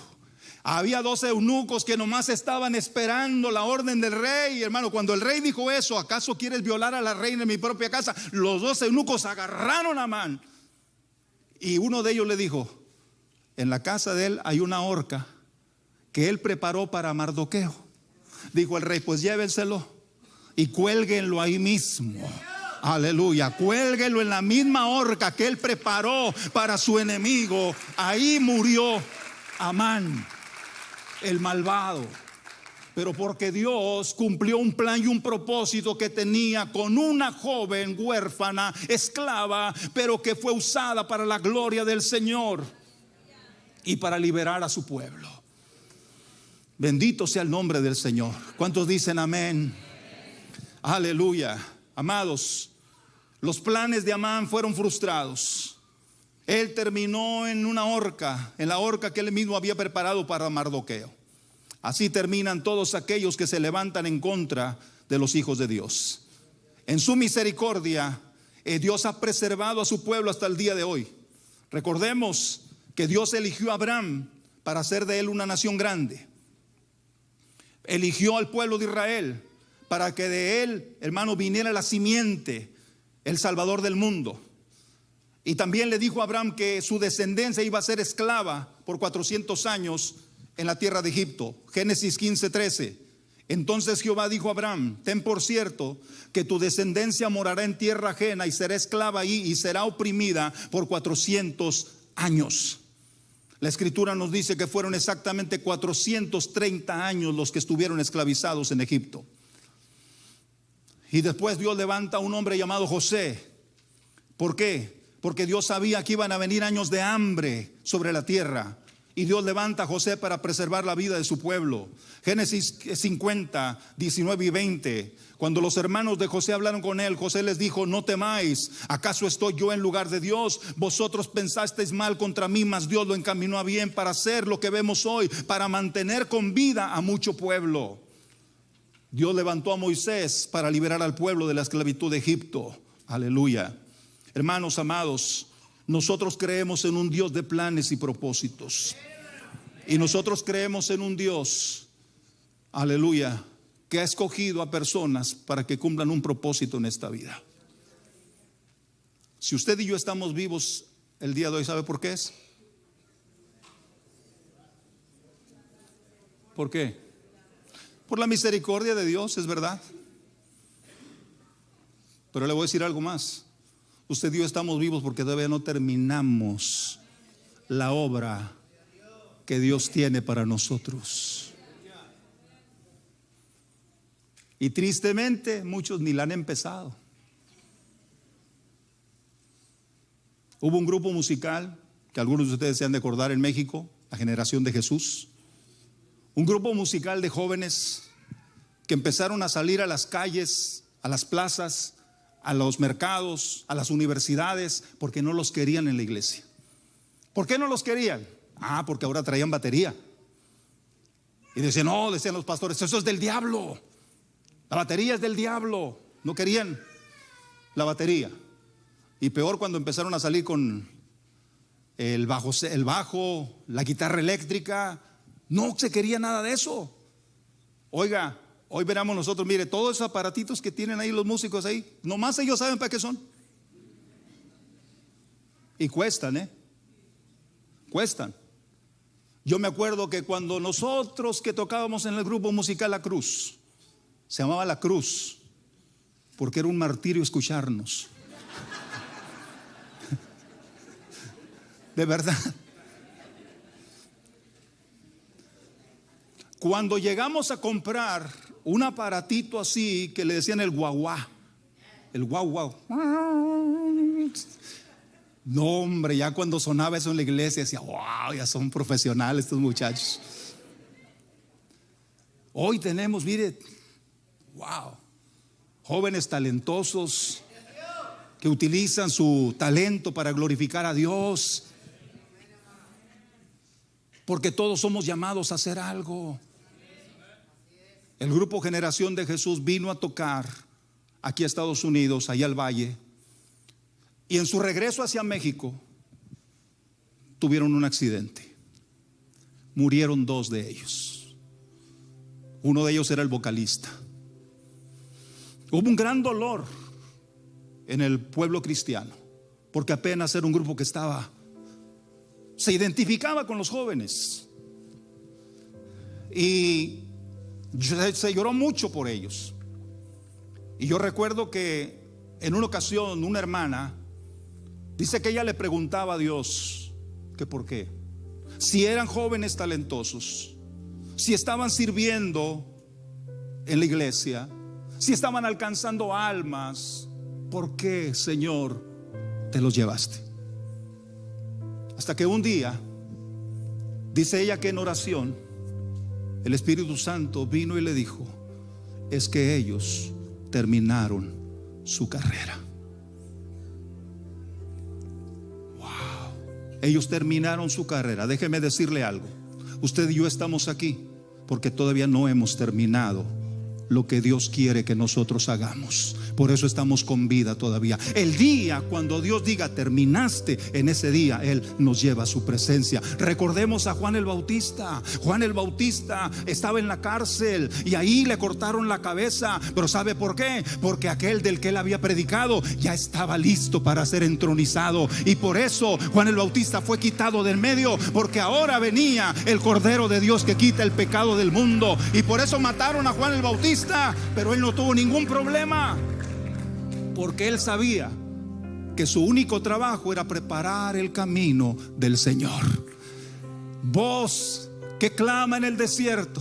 Speaker 1: Había 2 eunucos que nomás estaban esperando la orden del rey. Hermano, cuando el rey dijo eso: ¿acaso quieres violar a la reina en mi propia casa? Los 2 eunucos agarraron a Amán, y uno de ellos le dijo: en la casa de él hay una horca que él preparó para Mardoqueo. Dijo el rey: pues llévenselo y cuélguenlo ahí mismo. Aleluya, cuélguenlo en la misma horca que él preparó para su enemigo. Ahí murió Amán, el malvado. Pero porque Dios cumplió un plan y un propósito que tenía con una joven huérfana, esclava, pero que fue usada para la gloria del Señor. y para liberar a su pueblo. Bendito sea el nombre del Señor. ¿Cuántos dicen amén? Aleluya. Amados, los planes de Amán fueron frustrados. Él terminó en una horca, en la horca que él mismo había preparado para Mardoqueo. Así terminan todos aquellos que se levantan en contra de los hijos de Dios. En su misericordia, Dios ha preservado a su pueblo hasta el día de hoy. Recordemos que Dios eligió a Abraham para hacer de él una nación grande. Eligió al pueblo de Israel para que de él, hermano, viniera la simiente, el Salvador del mundo. Y también le dijo a Abraham que su descendencia iba a ser esclava por 400 años en la tierra de Egipto. Génesis 15:13. Entonces Jehová dijo a Abraham: ten por cierto que tu descendencia morará en tierra ajena y será esclava ahí y será oprimida por 400 años. La escritura nos dice que fueron exactamente 430 años los que estuvieron esclavizados en Egipto. Y después Dios levanta a un hombre llamado José. ¿Por qué? Porque Dios sabía que iban a venir años de hambre sobre la tierra. Y Dios levanta a José para preservar la vida de su pueblo. Génesis 50, 19 y 20. Cuando los hermanos de José hablaron con él, José les dijo: no temáis, ¿acaso estoy yo en lugar de Dios? Vosotros pensasteis mal contra mí, mas Dios lo encaminó a bien para hacer lo que vemos hoy, para mantener con vida a mucho pueblo. Dios levantó a Moisés para liberar al pueblo de la esclavitud de Egipto. Aleluya. Hermanos amados, nosotros creemos en un Dios de planes y propósitos. Y nosotros creemos en un Dios, aleluya, que ha escogido a personas para que cumplan un propósito en esta vida. Si usted y yo estamos vivos el día de hoy, ¿sabe por qué es? ¿Por qué? Por la misericordia de Dios, es verdad. Pero le voy a decir algo más. Usted y yo estamos vivos porque todavía no terminamos la obra que Dios tiene para nosotros. Y tristemente muchos ni la han empezado. Hubo un grupo musical que algunos de ustedes se han de acordar en México, la Generación de Jesús. Un grupo musical de jóvenes que empezaron a salir a las calles, a las plazas, a los mercados, a las universidades, porque no los querían en la iglesia. ¿Por qué no los querían? Porque ahora traían batería. Y decían, no, decían los pastores, eso es del diablo. La batería es del diablo. No querían la batería. Y peor cuando empezaron a salir con el bajo, la guitarra eléctrica. No se quería nada de eso. Oiga, hoy veremos nosotros, mire, todos esos aparatitos que tienen ahí los músicos ahí, nomás ellos saben para qué son. Y cuestan, cuestan. Yo me acuerdo que cuando nosotros que tocábamos en el grupo musical La Cruz, se llamaba La Cruz, porque era un martirio escucharnos. De verdad. Cuando llegamos a comprar un aparatito así que le decían el guaguá, el guau guau. No, hombre, ya cuando sonaba eso en la iglesia decía, wow, ya son profesionales estos muchachos. Hoy tenemos, mire, wow, jóvenes talentosos que utilizan su talento para glorificar a Dios. Porque todos somos llamados a hacer algo. El grupo Generación de Jesús vino a tocar aquí a Estados Unidos, allá al valle. Y en su regreso hacia México tuvieron un accidente. Murieron 2 de ellos. Uno de ellos era el vocalista. Hubo un gran dolor en el pueblo cristiano, porque apenas era un grupo que se identificaba con los jóvenes. Y se lloró mucho por ellos. Y yo recuerdo que en una ocasión una hermana dice que ella le preguntaba a Dios que por qué, si eran jóvenes talentosos, si estaban sirviendo en la iglesia, si estaban alcanzando almas, ¿por qué, Señor, te los llevaste? Hasta que un día Dice ella que en oración el Espíritu Santo vino y le dijo: es que ellos terminaron su carrera. Wow. Ellos terminaron su carrera. Déjeme decirle algo. Usted y yo estamos aquí porque todavía no hemos terminado lo que Dios quiere que nosotros hagamos. Por eso estamos con vida todavía. El día cuando Dios diga terminaste, en ese día Él nos lleva a su presencia. Recordemos a Juan el Bautista. Juan el Bautista estaba en la cárcel y ahí le cortaron la cabeza. Pero ¿sabe por qué? Porque aquel del que él había predicado ya estaba listo para ser entronizado. Y por eso Juan el Bautista fue quitado del medio, porque ahora venía el Cordero de Dios que quita el pecado del mundo. Y por eso mataron a Juan el Bautista, pero él no tuvo ningún problema, porque él sabía que su único trabajo era preparar el camino del Señor. Voz que clama en el desierto,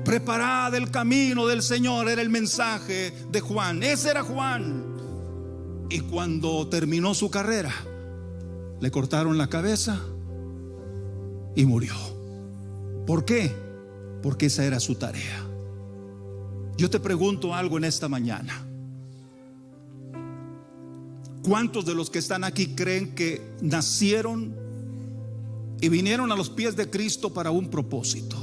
Speaker 1: preparad el camino del Señor, era el mensaje de Juan. Ese era Juan. Y cuando terminó su carrera, le cortaron la cabeza y murió. ¿Por qué? Porque esa era su tarea. Yo te pregunto algo en esta mañana. ¿Cuántos de los que están aquí creen que nacieron y vinieron a los pies de Cristo para un propósito?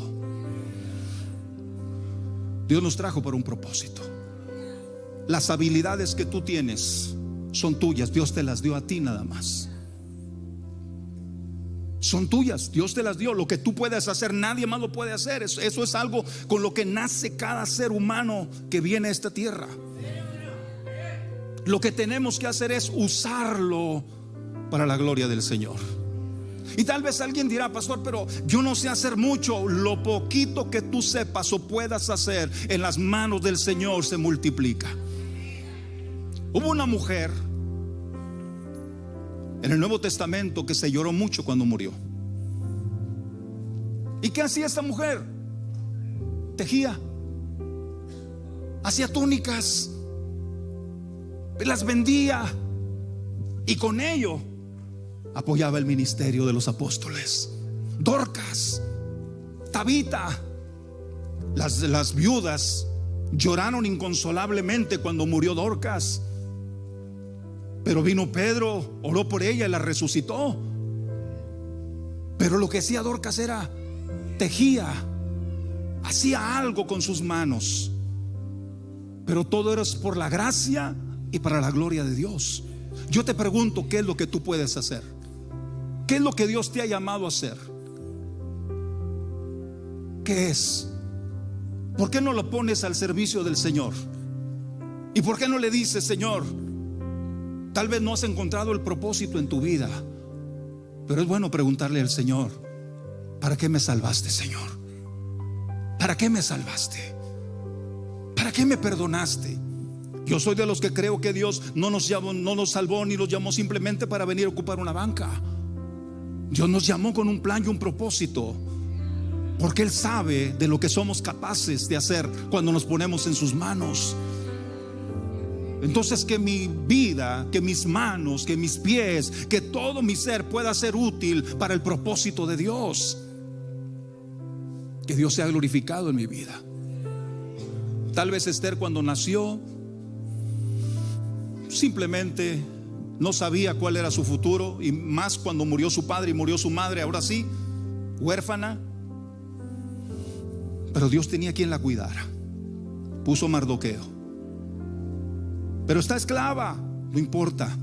Speaker 1: Dios nos trajo para un propósito. Las habilidades que tú tienes son tuyas. Dios te las dio a ti nada más. Son tuyas, Dios te las dio. Lo que tú puedes hacer, nadie más lo puede hacer. Eso es algo con lo que nace cada ser humano que viene a esta tierra. Lo que tenemos que hacer es usarlo para la gloria del Señor. Y tal vez alguien dirá: pastor, pero yo no sé hacer mucho. Lo poquito que tú sepas o puedas hacer en las manos del Señor se multiplica. Hubo una mujer en el Nuevo Testamento que se lloró mucho cuando murió. ¿Y qué hacía esta mujer? Tejía, hacía túnicas, las vendía, y con ello apoyaba el ministerio de los apóstoles. Dorcas, Tabita, las viudas lloraron inconsolablemente cuando murió Dorcas. Pero vino Pedro, oró por ella y la resucitó. Pero lo que hacía Dorcas era tejía, hacía algo con sus manos. Pero todo era por la gracia y para la gloria de Dios. Yo te pregunto, ¿qué es lo que tú puedes hacer? ¿Qué es lo que Dios te ha llamado a hacer? ¿Qué es? ¿Por qué no lo pones al servicio del Señor? ¿Y por qué no le dices: Señor, tal vez no has encontrado el propósito en tu vida, pero es bueno preguntarle al Señor: ¿para qué me salvaste, Señor? ¿Para qué me salvaste? ¿Para qué me perdonaste? Yo soy de los que creo que Dios no nos salvó ni nos llamó simplemente para venir a ocupar una banca. Dios nos llamó con un plan y un propósito, porque Él sabe de lo que somos capaces de hacer cuando nos ponemos en sus manos. Entonces, que mi vida, que mis manos, que mis pies, que todo mi ser pueda ser útil para el propósito de Dios. Que Dios sea glorificado en mi vida. Tal vez Esther, cuando nació, simplemente no sabía cuál era su futuro, y más cuando murió su padre y murió su madre, ahora sí, huérfana. Pero Dios tenía quien la cuidara. Puso Mardoqueo. Pero está esclava, no importa.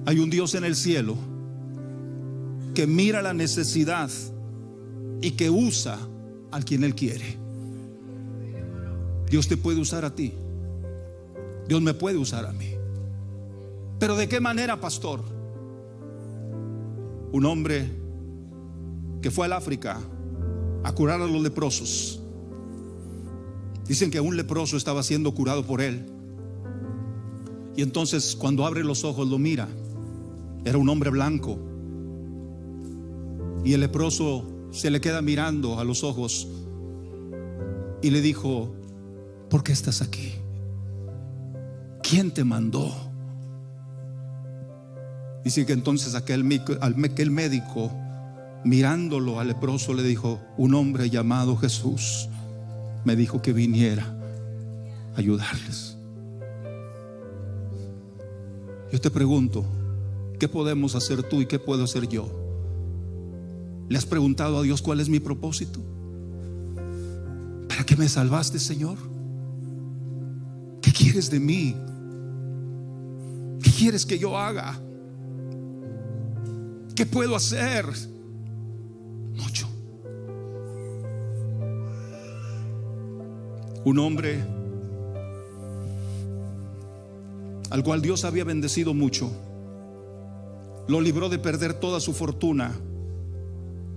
Speaker 1: Hay un Dios en el cielo que mira la necesidad y que usa a quien Él quiere. Dios te puede usar a ti. Dios me puede usar a mí. Pero ¿de qué manera, pastor? Un hombre que fue al África a curar a los leprosos. Dicen que un leproso estaba siendo curado por él. Y entonces, cuando abre los ojos, lo mira. Era un hombre blanco. Y el leproso se le queda mirando a los ojos y le dijo: ¿por qué estás aquí? ¿Quién te mandó? Dice que entonces aquel médico mirándolo al leproso, le dijo: un hombre llamado Jesús me dijo que viniera a ayudarles. Yo te pregunto, ¿qué podemos hacer tú y qué puedo hacer yo? ¿Le has preguntado a Dios cuál es mi propósito? ¿Para qué me salvaste, Señor? ¿Qué quieres de mí? ¿Qué quieres que yo haga? ¿Qué puedo hacer? Mucho. Un hombre al cual Dios había bendecido mucho, lo libró de perder toda su fortuna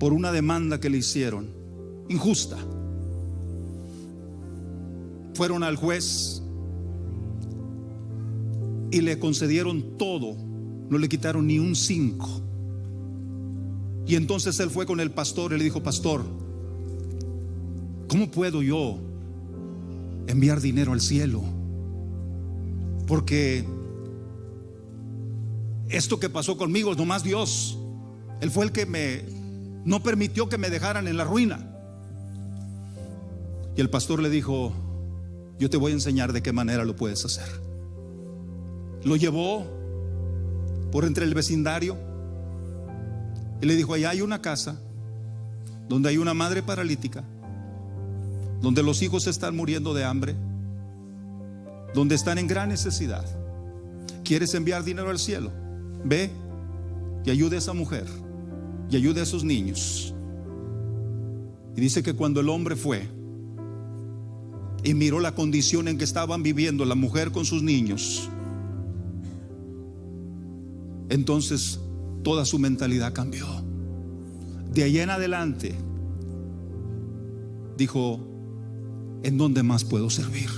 Speaker 1: por una demanda que le hicieron, injusta. Fueron al juez y le concedieron todo, no le quitaron ni un 5. Y entonces él fue con el pastor y le dijo: pastor, ¿cómo puedo yo enviar dinero al cielo? Porque esto que pasó conmigo es nomás Dios. Él fue el que no permitió que me dejaran en la ruina. Y el pastor le dijo: yo te voy a enseñar de qué manera lo puedes hacer. Lo llevó por entre el vecindario y le dijo: allá hay una casa donde hay una madre paralítica, donde los hijos están muriendo de hambre, donde están en gran necesidad. ¿Quieres enviar dinero al cielo? Ve y ayude a esa mujer y ayude a esos niños. Y dice que cuando el hombre fue y miró la condición en que estaban viviendo la mujer con sus niños, entonces toda su mentalidad cambió. De ahí en adelante dijo: ¿en dónde más puedo servir?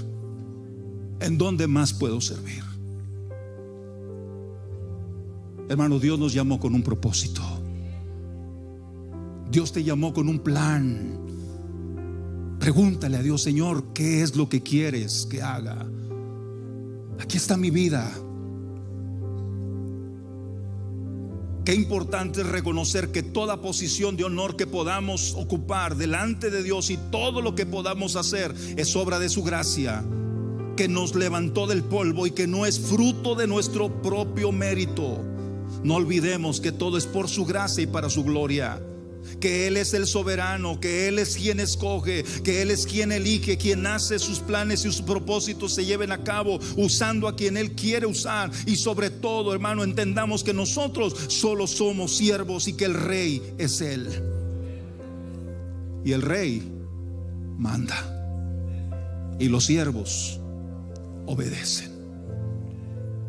Speaker 1: ¿En dónde más puedo servir? Hermano, Dios nos llamó con un propósito. Dios te llamó con un plan. Pregúntale a Dios: Señor, ¿qué es lo que quieres que haga? Aquí está mi vida. Qué importante es reconocer que toda posición de honor que podamos ocupar delante de Dios y todo lo que podamos hacer es obra de su gracia, que nos levantó del polvo y que no es fruto de nuestro propio mérito. No olvidemos que todo es por su gracia y para su gloria, que Él es el soberano, que Él es quien escoge, que Él es quien elige, quien hace sus planes y sus propósitos se lleven a cabo usando a quien Él quiere usar. Y sobre todo, hermano, entendamos que nosotros solo somos siervos y que el Rey es Él. Y el Rey manda y los siervos obedecen.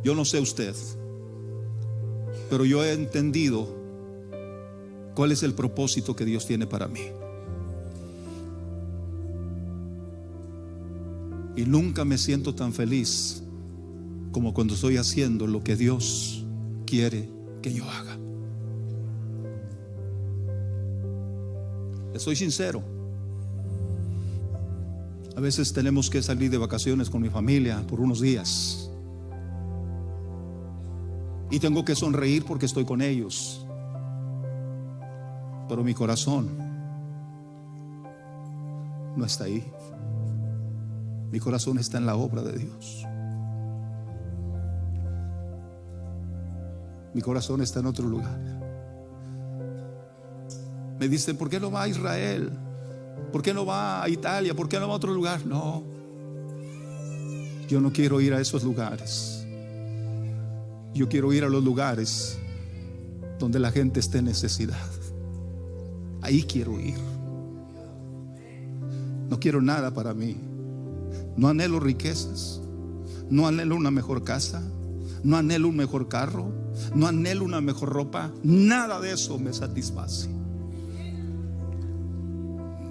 Speaker 1: Yo no sé usted, pero yo he entendido cuál es el propósito que Dios tiene para mí. Y nunca me siento tan feliz como cuando estoy haciendo lo que Dios quiere que yo haga. Les soy sincero. A veces tenemos que salir de vacaciones con mi familia por unos días y tengo que sonreír porque estoy con ellos, pero mi corazón no está ahí. Mi corazón está en la obra de Dios. Mi corazón está en otro lugar. Me dicen: ¿por qué no va a Israel? ¿Por qué no va a Italia? ¿Por qué no va a otro lugar? No, yo no quiero ir a esos lugares. Yo quiero ir a los lugares donde la gente esté en necesidad. Ahí quiero ir. No quiero nada para mí. No anhelo riquezas. No anhelo una mejor casa. No anhelo un mejor carro. No anhelo una mejor ropa. Nada de eso me satisface.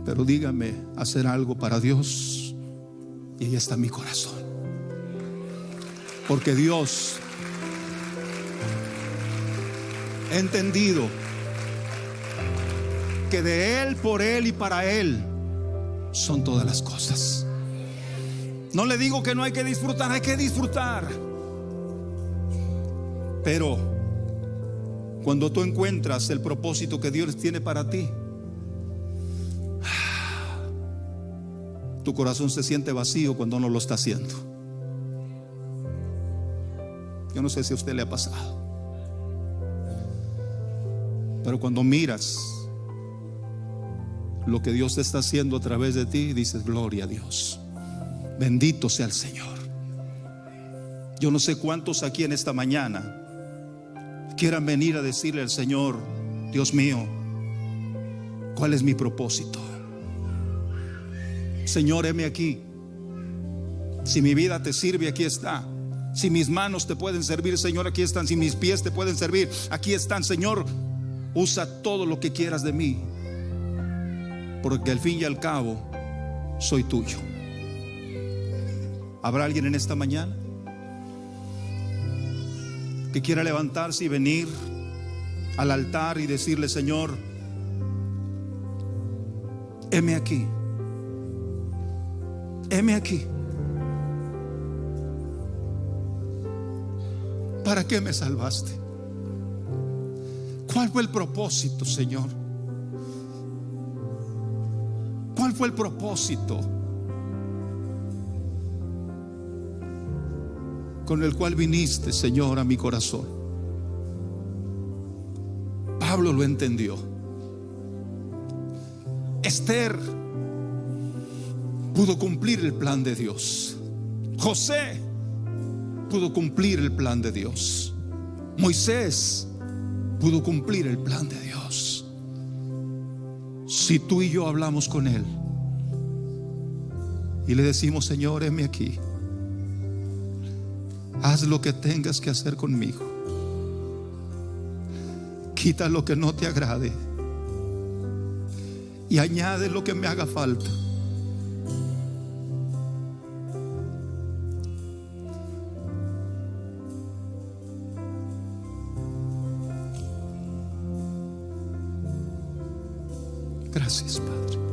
Speaker 1: Pero dígame hacer algo para Dios y ahí está mi corazón. Porque Dios, he entendido que de Él, por Él y para Él son todas las cosas. No le digo que no hay que disfrutar, hay que disfrutar. Pero Cuando tú encuentras el propósito que Dios tiene para ti, tu corazón se siente vacío cuando no lo está haciendo. Yo no sé si a usted le ha pasado, pero cuando miras lo que Dios está haciendo a través de ti, dices: gloria a Dios, bendito sea el Señor. Yo no sé cuántos aquí en esta mañana quieran venir a decirle al Señor: Dios mío, ¿cuál es mi propósito? Señor, heme aquí. Si mi vida te sirve, aquí está. Si mis manos te pueden servir, Señor, aquí están. Si mis pies te pueden servir, aquí están. Señor, usa todo lo que quieras de mí, porque al fin y al cabo soy tuyo. ¿Habrá alguien en esta mañana que quiera levantarse y venir al altar y decirle: Señor, heme aquí, heme aquí? ¿Para qué me salvaste? ¿Cuál fue el propósito, Señor? ¿Cuál fue el propósito con el cual viniste, Señor, a mi corazón? Pablo lo entendió. Esther pudo cumplir el plan de Dios. José pudo cumplir el plan de Dios. Moisés pudo cumplir el plan de Dios. Si tú y yo hablamos con Él y le decimos: Señor, heme aquí, haz lo que tengas que hacer conmigo, quita lo que no te agrade y añade lo que me haga falta. Gracias, Padre.